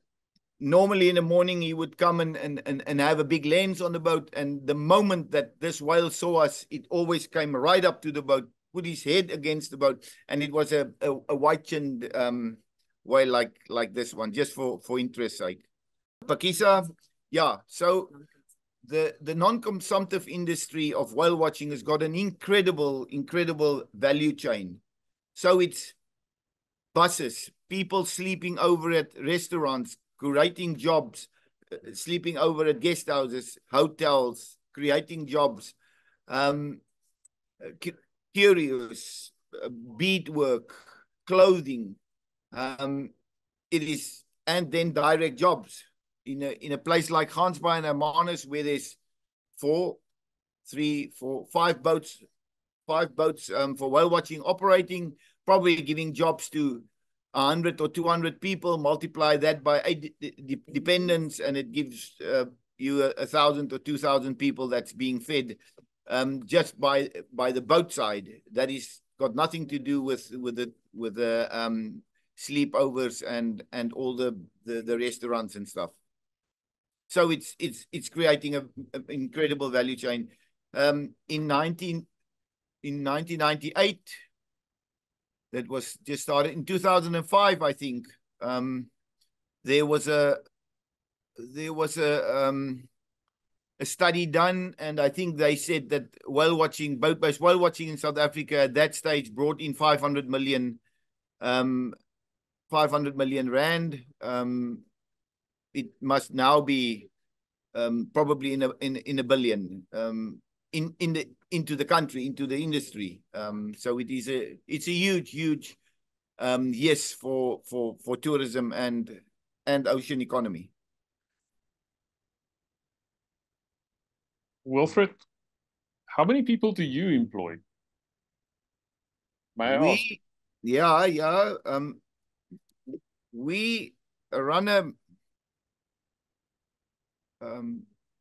normally in the morning he would come and have a big lens on the boat, and the moment that this whale saw us, it always came right up to the boat, put his head against the boat, and it was a white-chinned whale like this one, just for interest sake. Pakisa, yeah. So the non-consumptive industry of whale watching has got an incredible value chain. So it's buses, people sleeping over at restaurants, creating jobs, sleeping over at guest houses, hotels, creating jobs, curios, beadwork, clothing. It is, and then direct jobs in a place like Gansbaai and Hermanus, where there's 5 boats for whale watching operating, probably giving jobs to 100 or 200 people. Multiply that by 8 dependents, and it gives you 1,000 or 2,000 people that's being fed just by the boat side. That is got nothing to do with the sleepovers and all the restaurants and stuff. So it's creating an incredible value chain. In 1998, that was just started in 2005, I think. There was a study done, and I think they said that boat-based whale watching in South Africa at that stage brought in 500 million rand. It must now be probably in a billion into the country, into the industry. So it's a huge yes for tourism and ocean economy. Wilfred, how many people do you employ? May I ask? Yeah. We run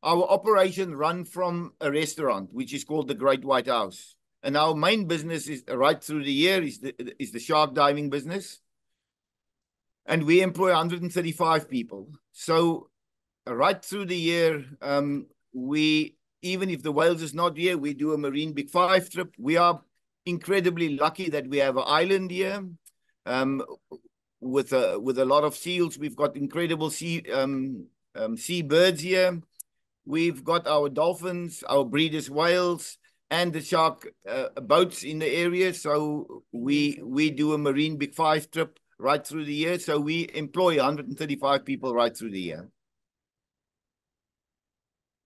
our operation run from a restaurant, which is called the Great White House. And our main business is right through the year is the shark diving business. And we employ 135 people. So right through the year, even if the whales is not here, we do a Marine Big Five trip. We are incredibly lucky that we have an island here with a lot of seals. We've got incredible sea birds here. We've got our dolphins, our breeders' whales, and the shark boats in the area. So we do a Marine Big Five trip right through the year. So we employ 135 people right through the year.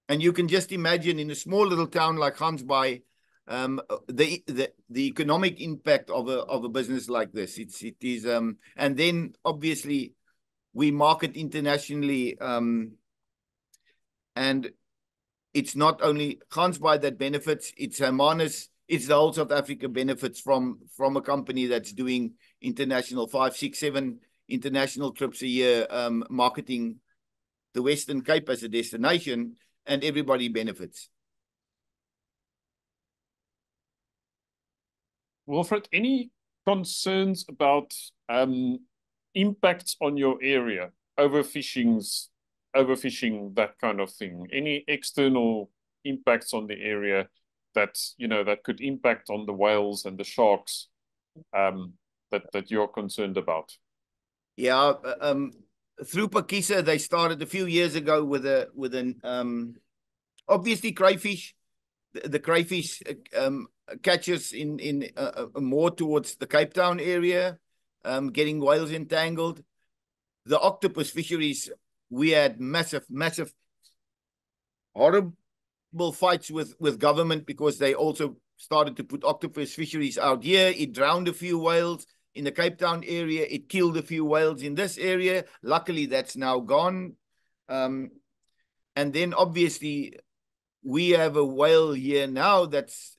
And you can just imagine in a small little town like Gansbaai, the economic impact of a business like this. It is, and then obviously we market internationally, and it's not only Gansbaai that benefits, it's Hermanus, it's the whole South Africa benefits from a company that's doing international 5, 6, 7 international trips a year, marketing the Western Cape as a destination, and everybody benefits. Wilfred, any concerns about impacts on your area, overfishing, that kind of thing? Any external impacts on the area that, that could impact on the whales and the sharks that you're concerned about? Yeah, through Pakisa, they started a few years ago with an obviously crayfish. The crayfish catches in more towards the Cape Town area, getting whales entangled. The octopus fisheries, we had massive, horrible fights with government because they also started to put octopus fisheries out here. It drowned a few whales in the Cape Town area. It killed a few whales in this area. Luckily, that's now gone. And then obviously we have a whale here now that's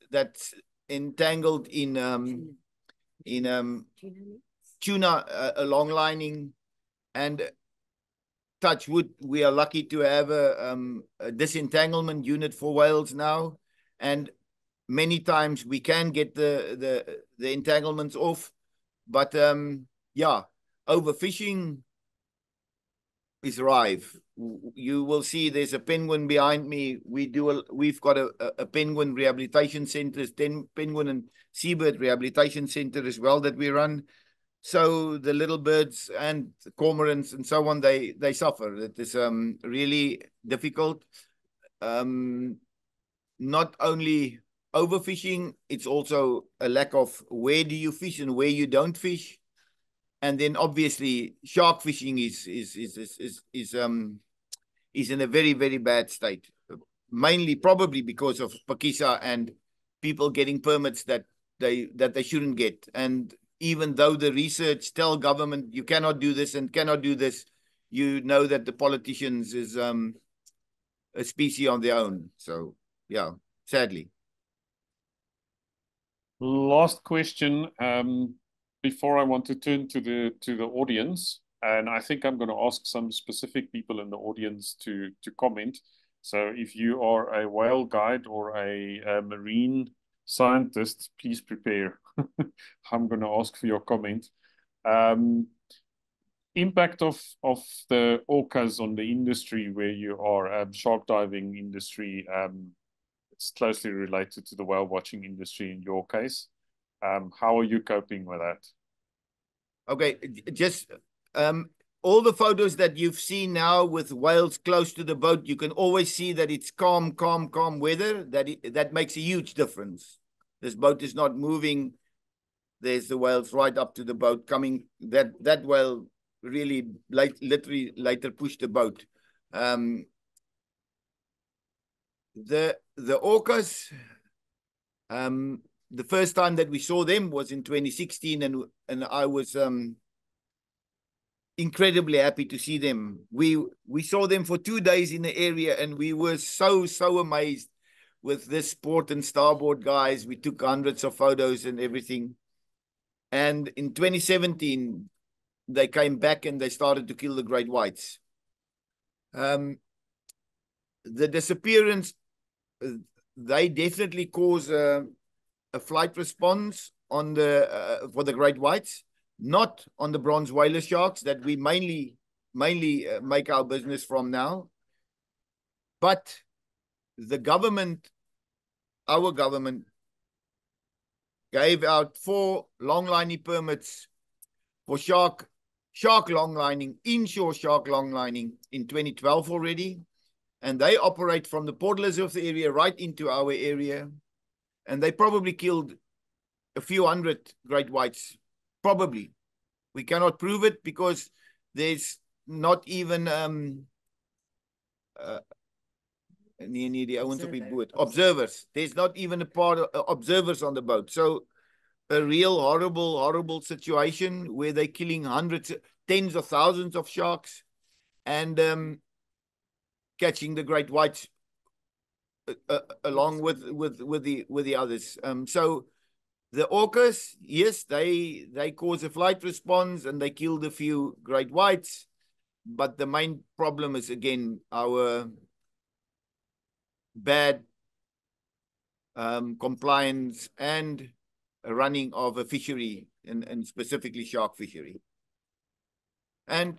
entangled in tuna, a long lining, and touch wood, we are lucky to have a disentanglement unit for whales now, and many times we can get the entanglements off, but yeah, overfishing is rife. You will see there's a penguin behind me. We've got a penguin rehabilitation center, penguin and seabird rehabilitation center as well that we run. So the little birds and cormorants and so on, they suffer. It is really difficult. Not only overfishing, it's also a lack of where do you fish and where you don't fish. And then obviously shark fishing is in a very, very bad state. Mainly probably because of Pakisa and people getting permits that they shouldn't get. And even though the research tell government you cannot do this and cannot do this, you know that the politicians is a species on their own. So yeah, sadly. Last question before I want to turn to the audience, and I think I'm going to ask some specific people in the audience to comment. So if you are a whale guide or a marine scientist, please prepare. I'm going to ask for your comment. Impact of the orcas on the industry where you are, shark diving industry. It's closely related to the whale watching industry in your case. How are you coping with that? Okay, just all the photos that you've seen now with whales close to the boat, you can always see that it's calm weather. That makes a huge difference. This boat is not moving. There's the whales right up to the boat coming. That whale really literally later pushed the boat. The orcas, the first time that we saw them was in 2016, and I was incredibly happy to see them. We saw them for 2 days in the area, and we were so amazed with this port and starboard guys. We took hundreds of photos and everything. And in 2017, they came back and they started to kill the great whites. The disappearance, they definitely cause a flight response on for the great whites, not on the bronze whaler sharks that we mainly make our business from now. But the government, our government, gave out 4 long-lining permits for shark long-lining, inshore shark long-lining in 2012 already. And they operate from the Port Elizabeth area right into our area. And they probably killed a few hundred great whites. Probably. We cannot prove it because there's not even observers. There's not even a part of observers on the boat. So a real horrible situation where they're killing hundreds, tens of thousands of sharks and catching the great whites along with the others. So the orcas, yes, they cause a flight response and they killed a few great whites, but the main problem is again our bad compliance and running of a fishery and specifically shark fishery. And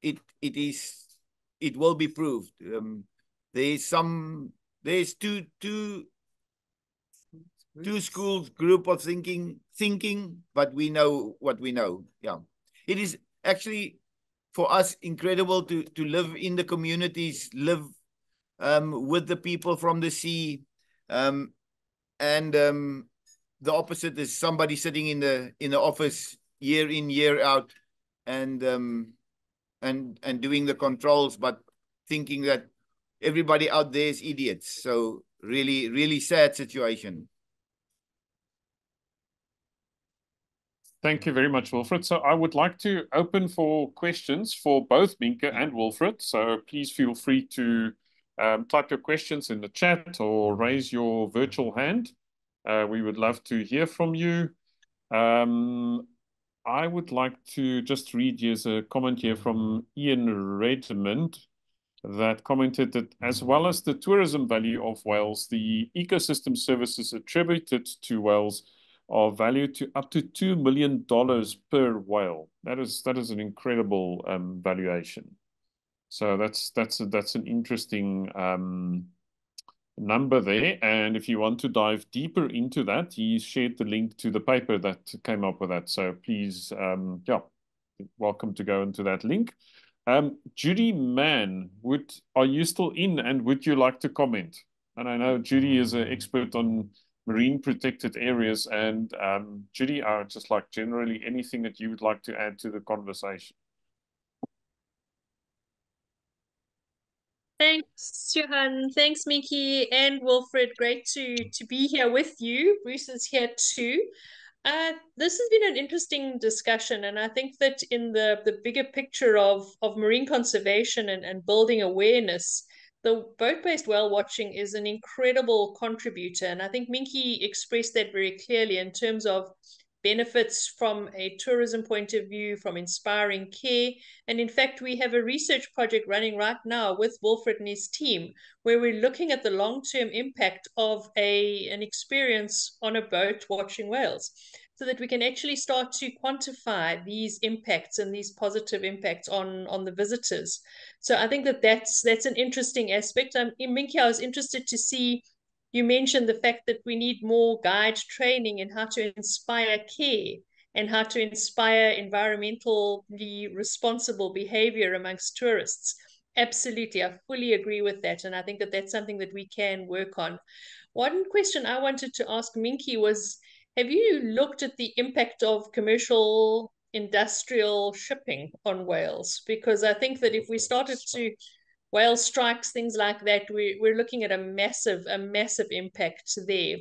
it will be proved. There's two two schools group of thinking, but we know what we know. Yeah. It is actually for us incredible to live in the communities, live with the people from the sea. And the opposite is somebody sitting in the office year in, year out, and doing the controls, but thinking that everybody out there is idiots. So really, really sad situation. Thank you very much, Wilfred. So I would like to open for questions for both Minke and Wilfred. So please feel free to type your questions in the chat or raise your virtual hand. We would love to hear from you. I would like to just read here's a comment here from Ian Redmond that commented that as well as the tourism value of whales, the ecosystem services attributed to whales are valued to up to $2 million per whale. That is an incredible valuation. So that's an interesting number there. And if you want to dive deeper into that, he shared the link to the paper that came up with that. So please, yeah, welcome to go into that link. Judy Mann, are you still in, and would you like to comment? And I know Judy is an expert on marine protected areas, and Judy, just like generally anything that you would like to add to the conversation. Thanks, Johan. Thanks, Minke and Wilfred. Great to be here with you. Bruce is here too. This has been an interesting discussion, and I think that in the bigger picture of marine conservation and building awareness, the boat-based whale watching is an incredible contributor. And I think Minke expressed that very clearly in terms of benefits from a tourism point of view, from inspiring care. And in fact, we have a research project running right now with Wilfred and his team, where we're looking at the long-term impact of an experience on a boat watching whales, so that we can actually start to quantify these impacts and these positive impacts on the visitors. So I think that's an interesting aspect. Minke, I was interested to see you mentioned the fact that we need more guide training in how to inspire care and how to inspire environmentally responsible behavior amongst tourists. Absolutely, I fully agree with that. And I think that that's something that we can work on. One question I wanted to ask Minke was, have you looked at the impact of commercial industrial shipping on whales? Because I think that if we started to whale strikes, things like that, we're looking at a massive impact there.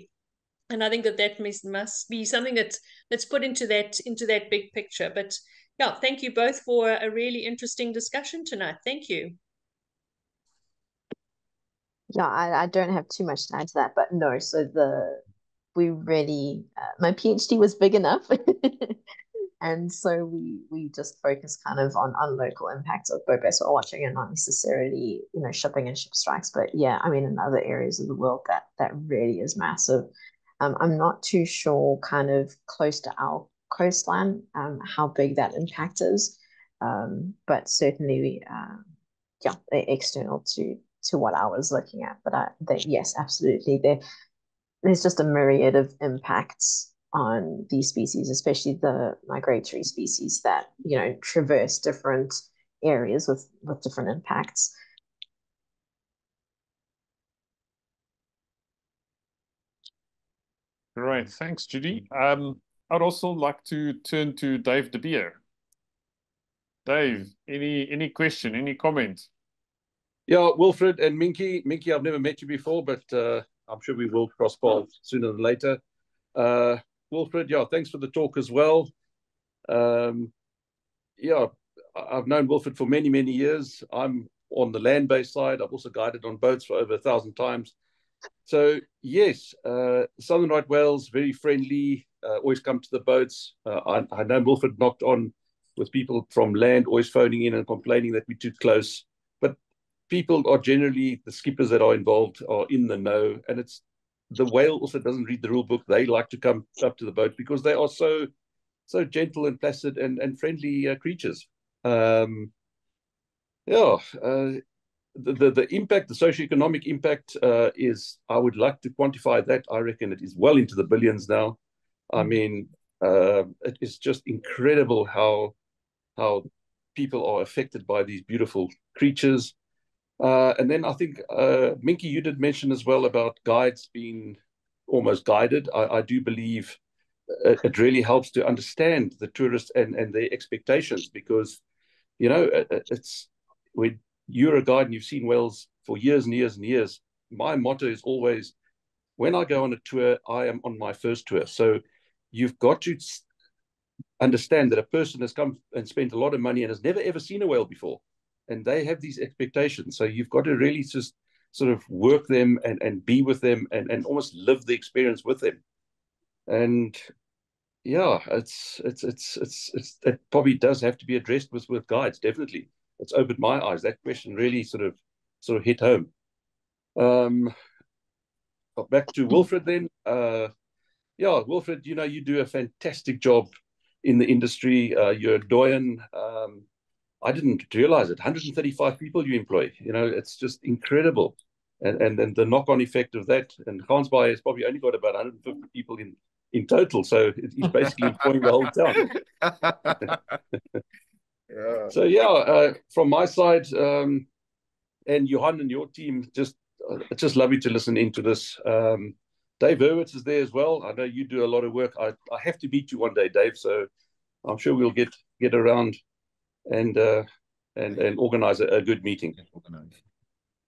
And I think that must be something that's put into that big picture. But yeah, thank you both for a really interesting discussion tonight. Thank you. Yeah, I don't have too much to add to that, but no, so we really my PhD was big enough. And so we just focus kind of on local impacts of boat-based whale watching and not necessarily, shipping and ship strikes. But yeah, I mean, in other areas of the world, that really is massive. I'm not too sure kind of close to our coastline, how big that impact is. But certainly, yeah, external to what I was looking at. But yes, absolutely. There's just a myriad of impacts on these species, especially the migratory species that, traverse different areas with different impacts. Great, thanks, Judy. I'd also like to turn to Dave de Beer. Dave, any question, any comment? Yeah, Wilfred and Minke. Minke, I've never met you before, but I'm sure we will cross paths sooner than later. Wilfred, yeah, thanks for the talk as well. Yeah, I've known Wilfred for many, many years. I'm on the land-based side. I've also guided on boats for over 1,000 times. So yes, southern right whales, very friendly, always come to the boats. I know Wilfred knocked on with people from land, always phoning in and complaining that we're too close. But people are generally, the skippers that are involved are in the know. And the whale also doesn't read the rule book. They like to come up to the boat because they are so gentle and placid and friendly creatures. Yeah, the impact, the socioeconomic impact is, I would like to quantify that. I reckon it is well into the billions now. I mean, it is just incredible how people are affected by these beautiful creatures. And then I think, Minke, you did mention as well about guides being almost guided. I do believe it really helps to understand the tourists and their expectations, because, you know, it's when you're a guide and you've seen whales for years and years and years. My motto is always, when I go on a tour, I am on my first tour. So you've got to understand that a person has come and spent a lot of money and has never ever seen a whale before, and they have these expectations. So you've got to really just sort of work them and be with them and almost live the experience with them. And yeah, it probably does have to be addressed with guides. Definitely, it's opened my eyes. That question really sort of hit home. Back to Wilfred then. Yeah, Wilfred, you know, you do a fantastic job in the industry. You're a doyen. I didn't realize it. 135 people you employ. You know, it's just incredible. And then the knock-on effect of that. And Gansbaai has probably only got about 150 people in total. So he's basically employing the whole town. Yeah. So yeah, from my side, and Johan and your team, it's just lovely to listen into this. Dave Hurwitz is there as well. I know you do a lot of work. I have to meet you one day, Dave. So I'm sure we'll get around and organize a good meeting.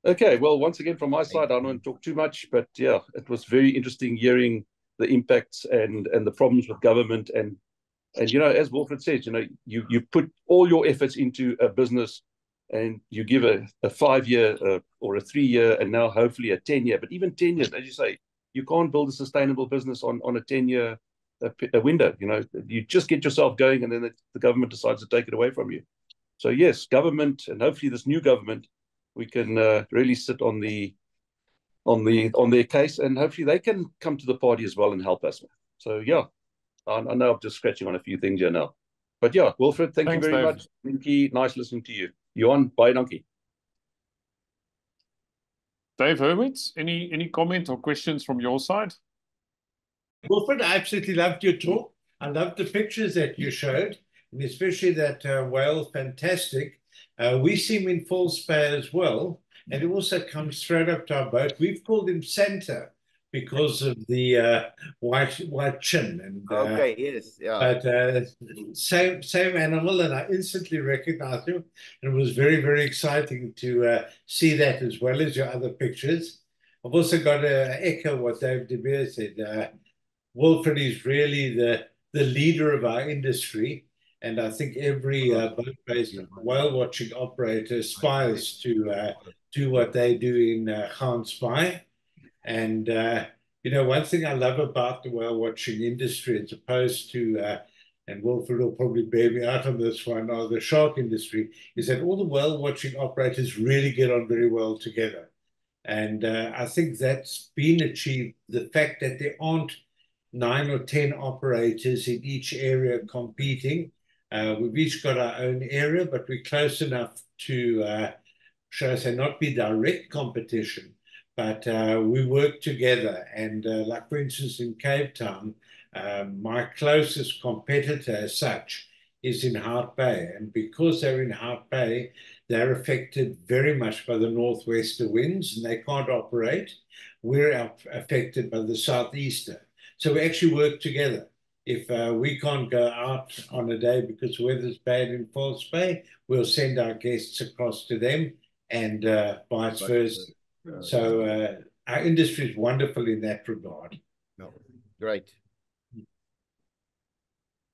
Okay, well, once again, from my side, I don't want to talk too much, but yeah, it was very interesting hearing the impacts and the problems with government. And you know, as Wilfred says, you know, you put all your efforts into a business, and you give a 5-year or a 3-year, and now hopefully a 10-year. But even 10 years, as you say, you can't build a sustainable business on a 10-year window. You know, you just get yourself going, and then the government decides to take it away from you. So yes, government, and hopefully this new government, we can really sit on their case, and hopefully they can come to the party as well and help us. So yeah, I know I'm just scratching on a few things here now. But yeah, Wilfred, thanks you very Dave. much. Minke, nice listening to you. Johan, bye donkey. Dave Hurwitz, any comment or questions from your side? Wilfred, I absolutely loved your talk. I loved the pictures that you showed, and especially that whale, fantastic. We see him in False Bay as well, and it also comes straight up to our boat. We've called him Santa because of the white chin. And Okay, yes, yeah. But same animal, and I instantly recognized him. And it was very, very exciting to see that, as well as your other pictures. I've also got to echo what Dave De Beer said. Wilfred is really the leader of our industry, and I think every boat-based whale watching operator aspires to do what they do in Gansbaai. And you know, one thing I love about the whale watching industry, as opposed to and Wilfred will probably bear me out on this one, or the shark industry, is that all the whale watching operators really get on very well together. And I think that's been achieved. The fact that there aren't 9 or 10 operators in each area competing. We've each got our own area, but we're close enough to, shall I say, not be direct competition, but we work together. And like, for instance, in Cape Town, my closest competitor as such is in Hout Bay. And because they're in Hout Bay, they're affected very much by the northwester winds, and they can't operate. We're affected by the southeaster. So we actually work together. If we can't go out on a day because the weather's bad in False Bay, we'll send our guests across to them, and vice versa. So our industry is wonderful in that regard. Great.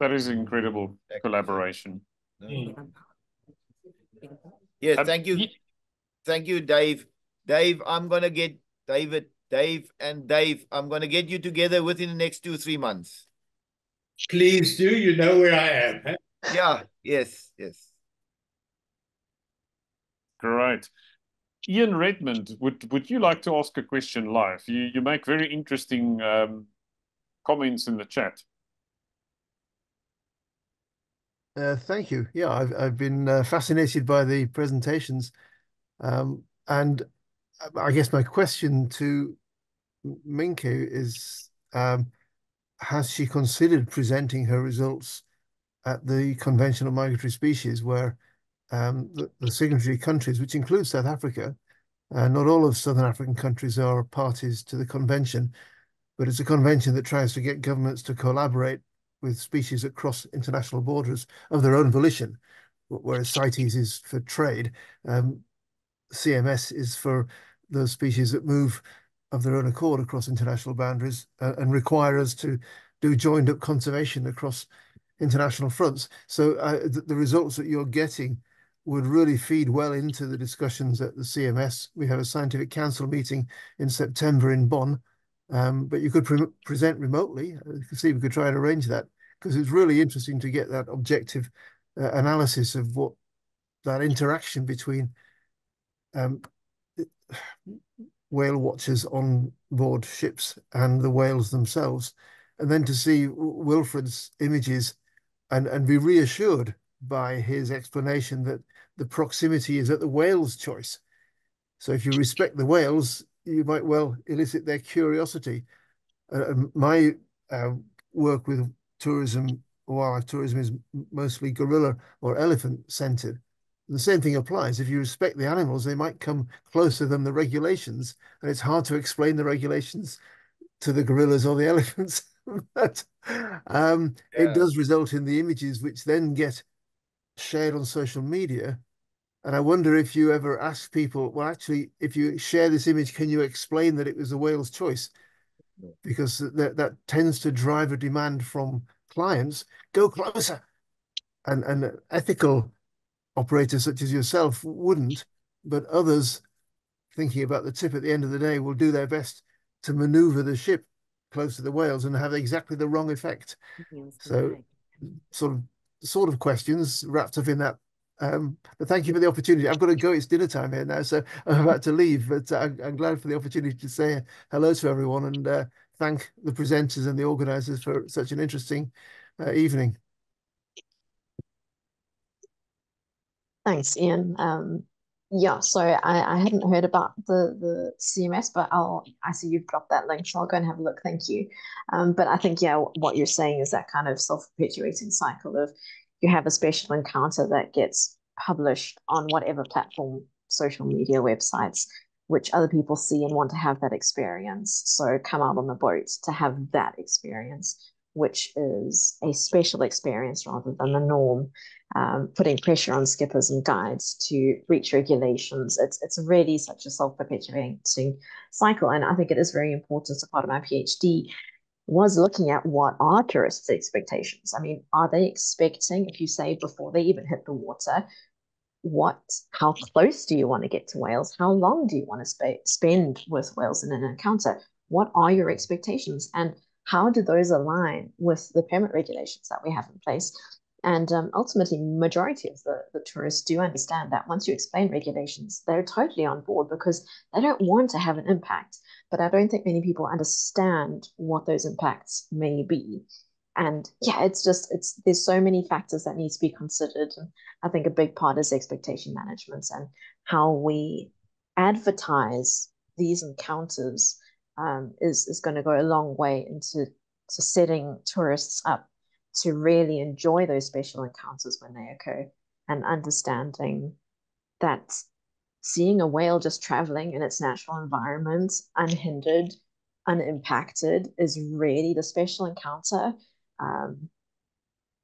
That is incredible collaboration. Yes, thank you. Thank you, Dave. Dave, I'm going to get Dave, I'm going to get you together within the next 2-3 months. Please do. You know where I am. Huh? Yeah, yes. Great. Ian Redmond, would you like to ask a question live? You make very interesting comments in the chat. Thank you. Yeah, I've been fascinated by the presentations. And I guess my question to Minke is, has she considered presenting her results at the Convention on Migratory Species, where the signatory countries, which includes South Africa, not all of Southern African countries are parties to the convention, but it's a convention that tries to get governments to collaborate with species that cross international borders of their own volition, whereas CITES is for trade. CMS is for those species that move of their own accord across international boundaries and require us to do joined up conservation across international fronts. So the results that you're getting would really feed well into the discussions at the CMS. We have a scientific council meeting in September in Bonn, but you could present remotely. You can see we could try and arrange that, because it's really interesting to get that objective analysis of what that interaction between whale watchers on board ships and the whales themselves, and then to see Wilfred's images and be reassured by his explanation that the proximity is at the whale's choice. So if you respect the whales, you might well elicit their curiosity. My work with tourism, wildlife tourism, is mostly gorilla or elephant centered. The same thing applies. If you respect the animals, they might come closer than the regulations, and it's hard to explain the regulations to the gorillas or the elephants. But it does result in the images which then get shared on social media. And I wonder if you ever ask people, well, actually, if you share this image, can you explain that it was the whale's choice? Because that tends to drive a demand from clients, go closer. And ethical operators such as yourself wouldn't, but others, thinking about the tip at the end of the day, will do their best to maneuver the ship close to the whales and have exactly the wrong effect. So sort of questions wrapped up in that. But thank you for the opportunity. I've got to go. It's dinner time here now, so I'm about to leave. But I'm glad for the opportunity to say hello to everyone and thank the presenters and the organisers for such an interesting evening. Thanks, Ian. Yeah, so I hadn't heard about the CMS, but I see you've dropped that link, so I'll go and have a look. Thank you. But I think, yeah, what you're saying is that kind of self-perpetuating cycle of you have a special encounter that gets published on whatever platform, social media, websites, which other people see and want to have that experience. So come out on the boat to have that experience, which is a special experience rather than the norm. Putting pressure on skippers and guides to reach regulations. It's really such a self-perpetuating cycle. And I think it is very important. So part of my PhD was looking at what are tourists' expectations. I mean, are they expecting, if you say before they even hit the water, how close do you want to get to whales? How long do you want to spend with whales in an encounter? What are your expectations? And how do those align with the permit regulations that we have in place? And ultimately, majority of the tourists do understand that once you explain regulations, they're totally on board because they don't want to have an impact. But I don't think many people understand what those impacts may be. And yeah, there's so many factors that need to be considered. And I think a big part is expectation management and how we advertise these encounters is going to go a long way into setting tourists up to really enjoy those special encounters when they occur, and understanding that seeing a whale just traveling in its natural environment, unhindered, unimpacted, is really the special encounter.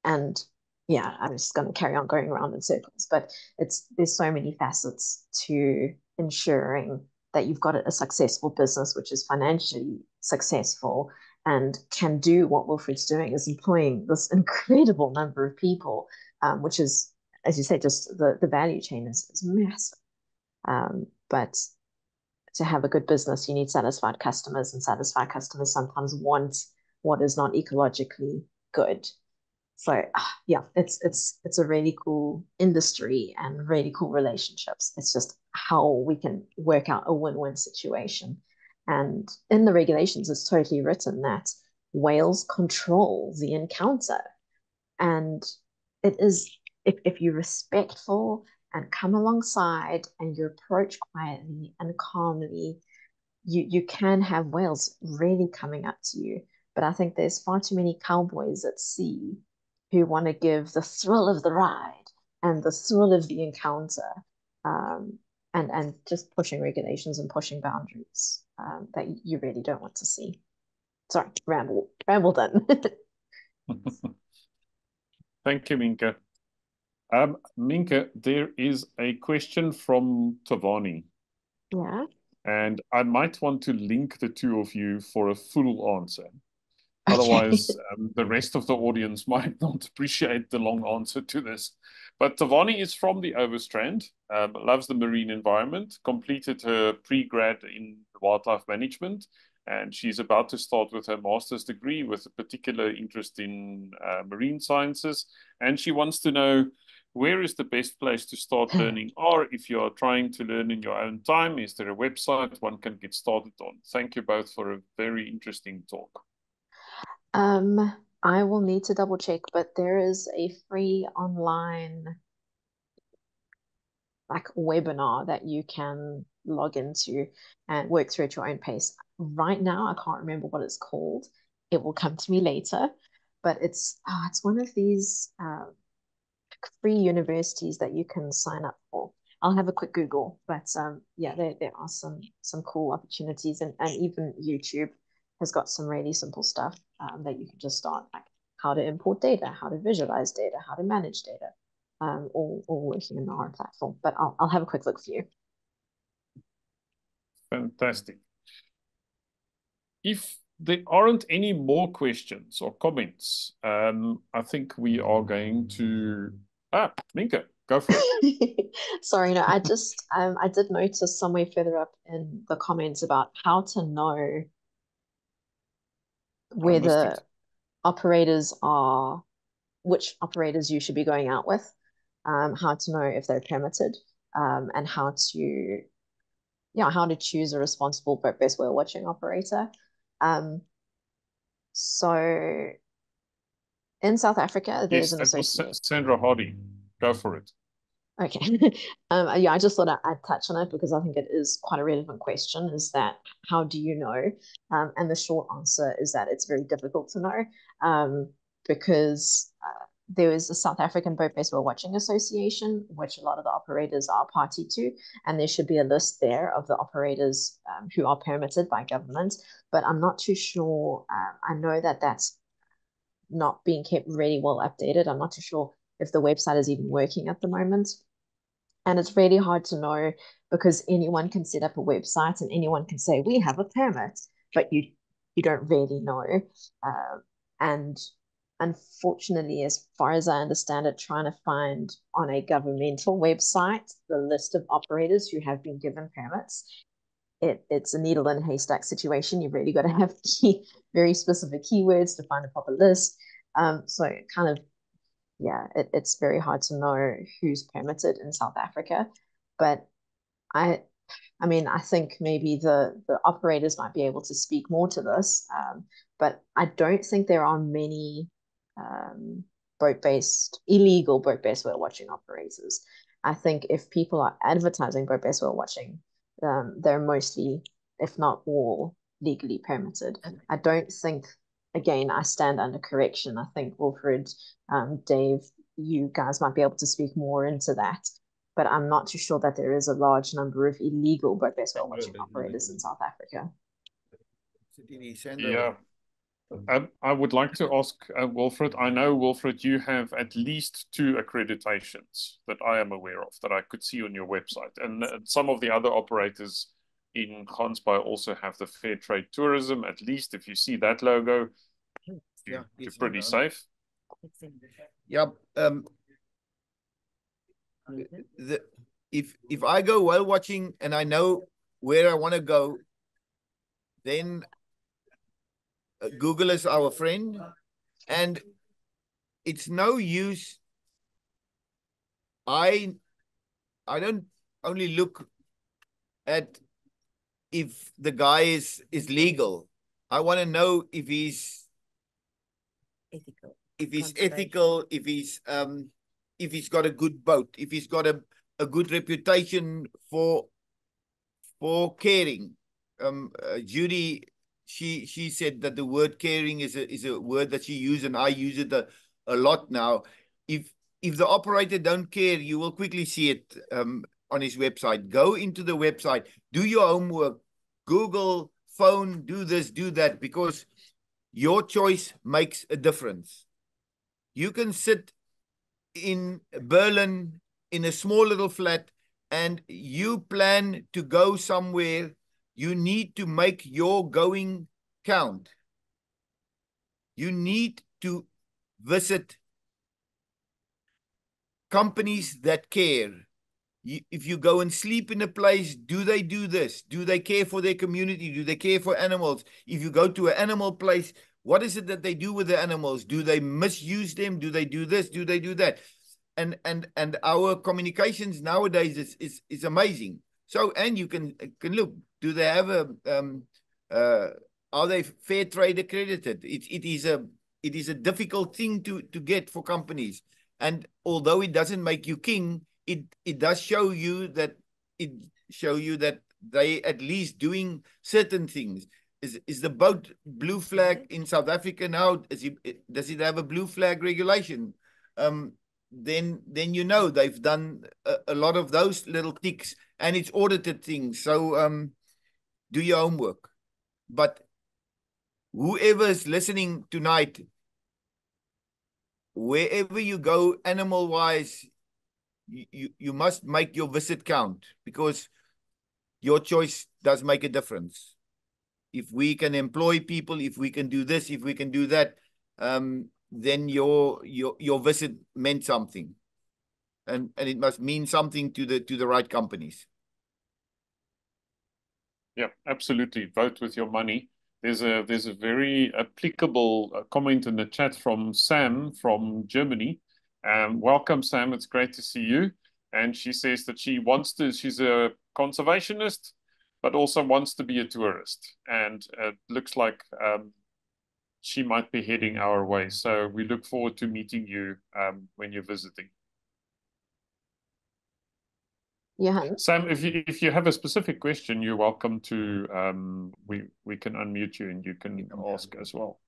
And yeah, I'm just going to carry on going around in circles, but there's so many facets to ensuring that you've got a successful business, which is financially successful and can do what Wilfred's doing, is employing this incredible number of people, which is, as you say, just the value chain is massive. But to have a good business, you need satisfied customers, and satisfied customers sometimes want what is not ecologically good. So yeah, it's a really cool industry and really cool relationships. It's just how we can work out a win-win situation. And in the regulations, it's totally written that whales control the encounter. And it is, if you're respectful and come alongside and you approach quietly and calmly, you can have whales really coming up to you. But I think there's far too many cowboys at sea who want to give the thrill of the ride and the thrill of the encounter, and just pushing regulations and pushing boundaries that you really don't want to see. Sorry, ramble done. Thank you, Minke. Minke, there is a question from Tavani. Yeah. And I might want to link the two of you for a full answer. Okay. Otherwise, the rest of the audience might not appreciate the long answer to this. But Tavani is from the Overstrand, loves the marine environment, completed her pre-grad in wildlife management, and she's about to start with her master's degree with a particular interest in marine sciences. And she wants to know, where is the best place to start learning? Or if you are trying to learn in your own time, is there a website one can get started on? Thank you both for a very interesting talk. I will need to double check, but there is a free online like webinar that you can log into and work through at your own pace. Right now, I can't remember what it's called. It will come to me later, but it's one of these free universities that you can sign up for. I'll have a quick Google, but yeah, there are some cool opportunities, and even YouTube has got some really simple stuff that you can just start, like how to import data, how to visualize data, how to manage data, all working in our platform. But I'll have a quick look for you. Fantastic. If there aren't any more questions or comments, I think we are going to... Minke, go for it. Sorry, no, I just I did notice somewhere further up in the comments about how to know whether operators are, which operators you should be going out with, how to know if they're permitted, and how to choose a responsible boat-based whale watching operator. So in South Africa, there's an association. Sandra Hardy, go for it. Okay. Yeah, I just thought I'd touch on it because I think it is quite a relevant question, is that how do you know? And the short answer is that it's very difficult to know, because there is a South African Boat-Based Whale Watching Association, which a lot of the operators are party to, and there should be a list there of the operators who are permitted by government, but I'm not too sure. I know that that's not being kept really well updated. I'm not too sure if the website is even working at the moment. And it's really hard to know because anyone can set up a website and anyone can say, we have a permit, but you don't really know. And unfortunately, as far as I understand it, trying to find on a governmental website the list of operators who have been given permits, it's a needle in a haystack situation. You've really got to have very specific keywords to find a proper list. So kind of, yeah, it's very hard to know who's permitted in South Africa. But I mean, I think maybe the operators might be able to speak more to this. But I don't think there are many illegal boat-based whale watching operators. I think if people are advertising boat-based whale watching, they're mostly, if not all, legally permitted. I don't think, again, I stand under correction. I think Wilfred, Dave, you guys might be able to speak more into that, but I'm not too sure that there is a large number of illegal boat-based whale watching operators in South Africa. Yeah. I would like to ask Wilfred, I know, Wilfred, you have at least 2 accreditations that I am aware of that I could see on your website. And some of the other operators in Gansbaai also have the Fair Trade Tourism. At least if you see that logo, you're pretty safe. Yeah. If I go whale watching and I know where I want to go, then Google is our friend, and it's no use. I don't only look at if the guy is legal. I want to know if he's ethical, if he's got a good boat, if he's got a a good reputation for caring. Judy, she said that the word caring is a word that she used, and I use it a lot now. If the operator don't care, you will quickly see it on his website. Go into the website, do your homework, Google, phone, do this, do that, because your choice makes a difference. You can sit in Berlin in a small little flat and you plan to go somewhere. You need to make your going count. You need to visit companies that care. If you go and sleep in a place, do they do this? Do they care for their community? Do they care for animals? If you go to an animal place, what is it that they do with the animals? Do they misuse them? Do they do this? Do they do that? And our communications nowadays is amazing. So, and you can look, do they have are they fair trade accredited? It is a difficult thing to get for companies. And although it doesn't make you king, it does show you that they at least doing certain things. Is the boat blue flag in South Africa now? Does it have a blue flag regulation? Then you know they've done a lot of those little ticks, and it's audited things. So do your homework. But whoever's listening tonight, wherever you go animal-wise, you must make your visit count, because your choice does make a difference. If we can employ people, if we can do this, if we can do that, then your visit meant something, and it must mean something to the right companies. Yeah, absolutely. Vote with your money. There's a very applicable comment in the chat from Sam from Germany. Welcome, Sam. It's great to see you. And she says that she's a conservationist, but also wants to be a tourist. And it looks like she might be heading our way. So we look forward to meeting you when you're visiting. Johan? Sam, if you have a specific question, you're welcome to, we can unmute you and you can ask as well.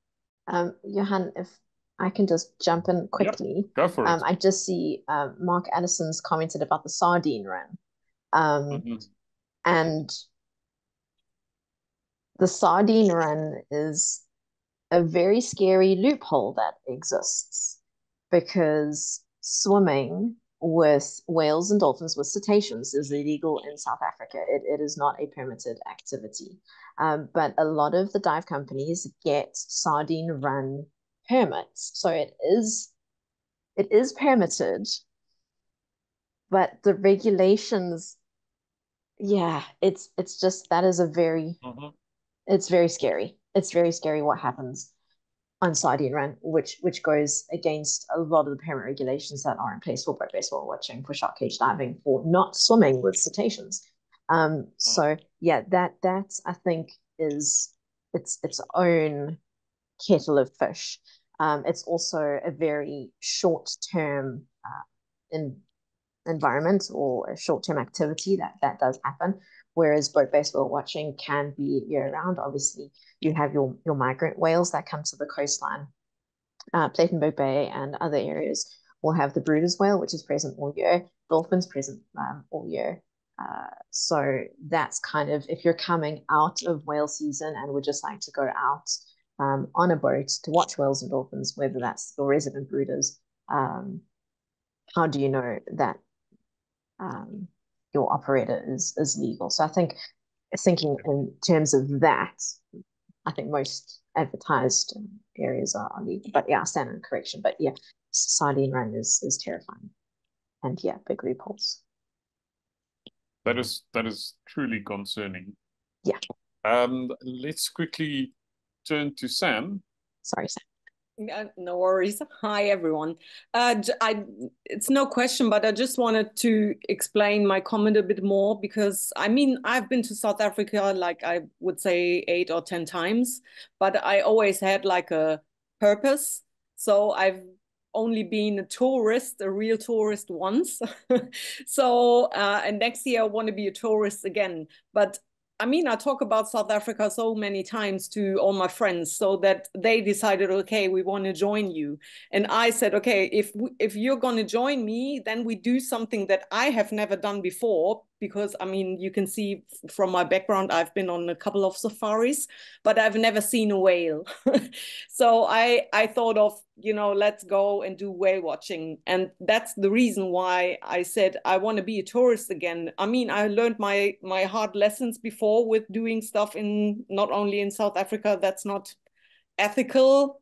Johan, if I can just jump in quickly. Yep, go for it. I just see Mark Addison's commented about the sardine run. And the sardine run is a very scary loophole that exists, because swimming with whales and dolphins, with cetaceans, is illegal in South Africa. It is not a permitted activity. But a lot of the dive companies get sardine run permits. So it is permitted, but the regulations, yeah, it's just, that is a very, it's very scary. It's very scary what happens on sardine run, which goes against a lot of the permit regulations that are in place for boat-based whale watching, for shark cage diving, for not swimming with cetaceans. So yeah, that I think is its own kettle of fish. It's also a very short-term environment, or a short-term activity that does happen. Whereas boat-based whale watching can be year-round. Obviously, you have your migrant whales that come to the coastline. Plettenberg Bay and other areas will have the Bruder's whale, which is present all year. Dolphins present all year. So that's kind of, if you're coming out of whale season and would just like to go out on a boat to watch whales and dolphins, whether that's your resident Brooders, how do you know that your operator is legal? So I think, thinking in terms of that, I think most advertised areas are legal. But yeah, I stand on correction. But yeah, sardine run is terrifying, and yeah, big loopholes. That is truly concerning. Yeah. Let's quickly turn to Sam. Sorry, Sam. No worries. Hi, everyone. It's no question, but I just wanted to explain my comment a bit more, because I mean, I've been to South Africa, like I would say 8 or 10 times, but I always had like a purpose. So I've only been a tourist, a real tourist once. So, and next year I want to be a tourist again. But I mean, I talk about South Africa so many times to all my friends, so that they decided, okay, we want to join you. And I said, okay, if you're going to join me, then we do something that I have never done before. Because I mean, you can see from my background, I've been on a couple of safaris, but I've never seen a whale. So I thought of, you know, let's go and do whale watching. And that's the reason why I said I want to be a tourist again. I mean, I learned my hard lessons before with doing stuff in, not only in South Africa, that's not ethical,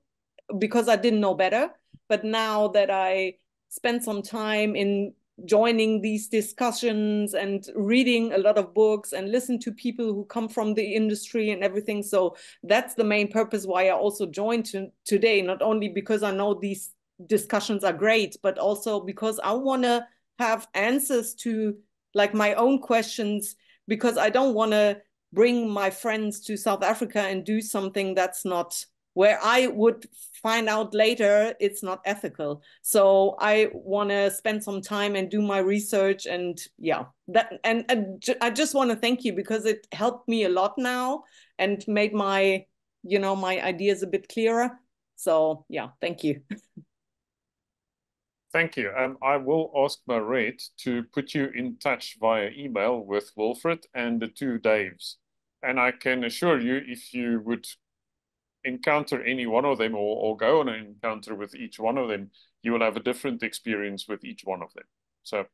because I didn't know better. But now that I spent some time in joining these discussions and reading a lot of books and listen to people who come from the industry and everything. So that's the main purpose why I also joined today, not only because I know these discussions are great, but also because I want to have answers to like my own questions, because I don't want to bring my friends to South Africa and do something that's not, where I would find out later it's not ethical. So I want to spend some time and do my research, and yeah, that, and I just want to thank you, because it helped me a lot now and made my, you know, my ideas a bit clearer. So yeah, thank you. Thank you. I will ask Maret to put you in touch via email with Wilfred and the two Daves. And I can assure you, if you would encounter any one of them, or go on an encounter with each one of them, you will have a different experience with each one of them. So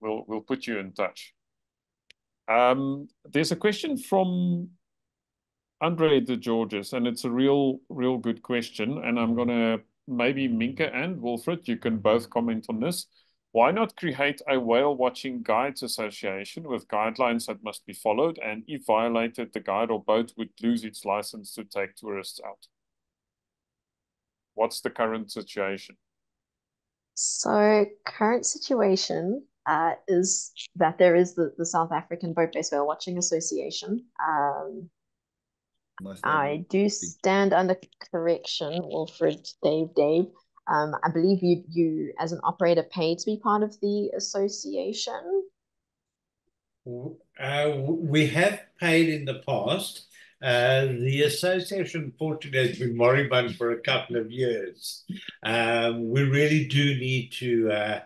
we'll put you in touch. There's a question from Andre de Georges, and it's a real good question. And I'm gonna, maybe Minke and Wilfred, you can both comment on this. Why not create a whale watching guides association with guidelines that must be followed, and if violated, the guide or boat would lose its license to take tourists out? What's the current situation? So current situation is that there is the South African Boat-Based Whale Watching Association. I do stand under correction, Wilfred, Dave. I believe you as an operator pay to be part of the association. We have paid in the past. The association, unfortunately, has been moribund for a couple of years. We really do need to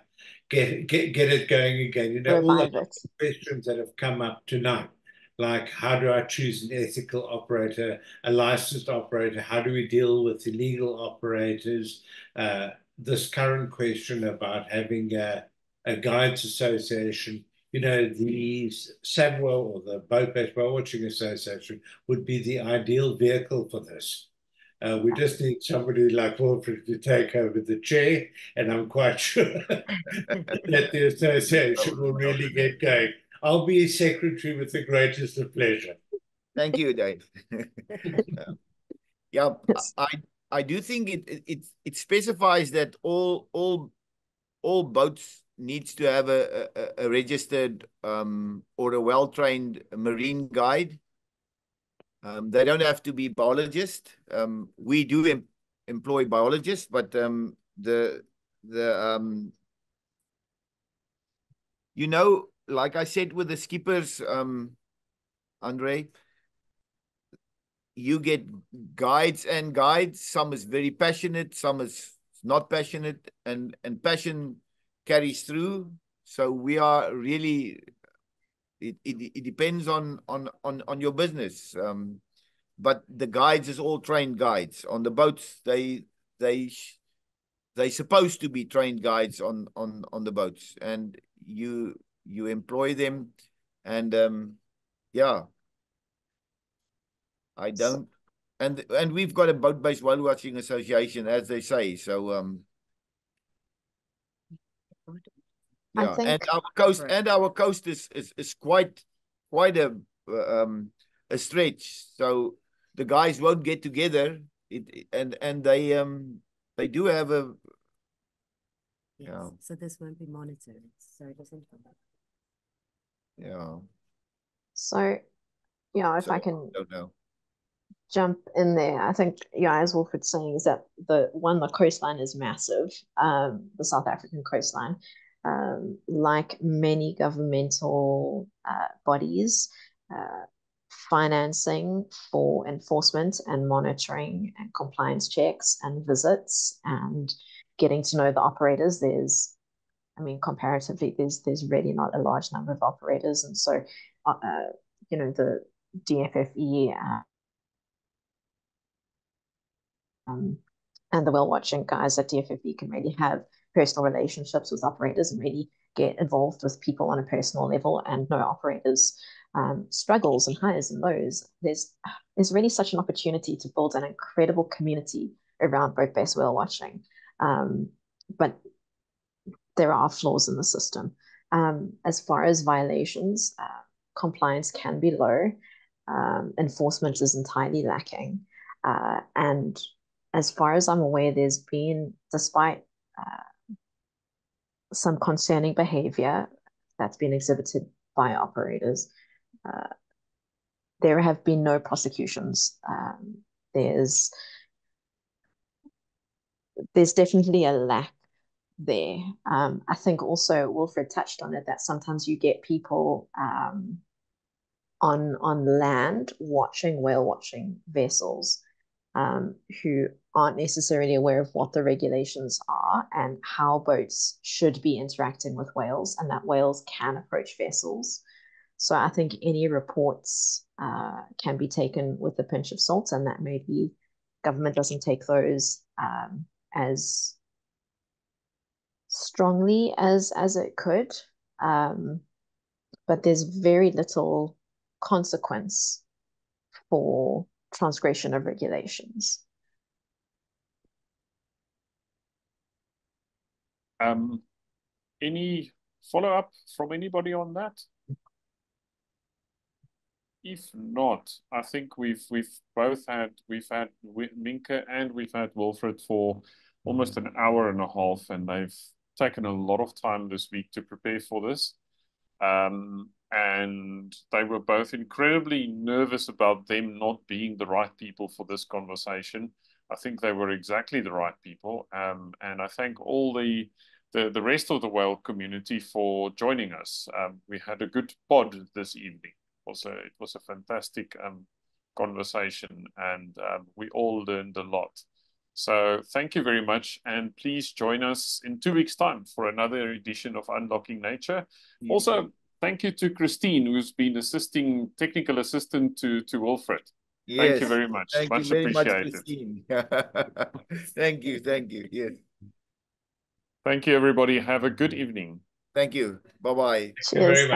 get it going again. You know, all the questions that have come up tonight, like how do I choose an ethical operator, a licensed operator? How do we deal with illegal operators? This current question about having a guides association. You know, the SABWA, or the Boat-Based Whale Watching Association, would be the ideal vehicle for this. We just need somebody like Wilfred to take over the chair, and I'm quite sure that the association will really get going. I'll be secretary with the greatest of pleasure. Thank you, Dave. Yeah, I do think it specifies that all boats needs to have a registered or a well-trained marine guide. They don't have to be biologists. We do employ biologists, but you know, like I said with the skippers, Andre, you get guides and guides. Some is very passionate, some is not passionate, and passion carries through. So we are really, it depends on your business. But the guides is all trained guides. On the boats, they supposed to be trained guides on the boats, and you employ them, and yeah, I don't, and we've got a boat-based whale watching association, as they say. So yeah, and our coast is quite a stretch. So the guys won't get together. And they do have a. Yes. Yeah. So this won't be monitored. So it doesn't. Yeah. So, yeah, if so, I can. I don't know. jump in there. I think, yeah, as Wilfred's saying, is that the coastline is massive, the South African coastline. Like many governmental bodies, financing for enforcement and monitoring and compliance checks and visits and getting to know the operators. Comparatively, there's really not a large number of operators, and so, the DFFE and the whale watching guys at DFFE can really have personal relationships with operators and really get involved with people on a personal level and know operators' struggles and highs and lows. There's really such an opportunity to build an incredible community around boat-based whale watching. But there are flaws in the system. As far as violations, compliance can be low. Enforcement is entirely lacking. And as far as I'm aware, there's been, despite some concerning behavior that's been exhibited by operators, there have been no prosecutions. There's definitely a lack there. I think also Wilfred touched on it, that sometimes you get people on land watching whale watching vessels who aren't necessarily aware of what the regulations are and how boats should be interacting with whales, and that whales can approach vessels. So I think any reports can be taken with a pinch of salt, and that maybe government doesn't take those as strongly as it could. But there's very little consequence for transgression of regulations. Any follow-up from anybody on that? If not, I think we've had Minke and we've had Wilfred for almost an hour and a half, and they've taken a lot of time this week to prepare for this. And they were both incredibly nervous about them not being the right people for this conversation. I think they were exactly the right people. And I thank all the rest of the whale community for joining us. We had a good pod this evening. It was a fantastic conversation, and we all learned a lot. So thank you very much, and please join us in 2 weeks' time for another edition of Unlocking Nature. Mm-hmm. Also, thank you to Christine, who's been technical assistant to Wilfred. Yes. Thank you very much. Thank much you very appreciated. much, Christine. Thank you. Yes. Thank you, everybody. Have a good evening. Thank you. Bye-bye. Cheers.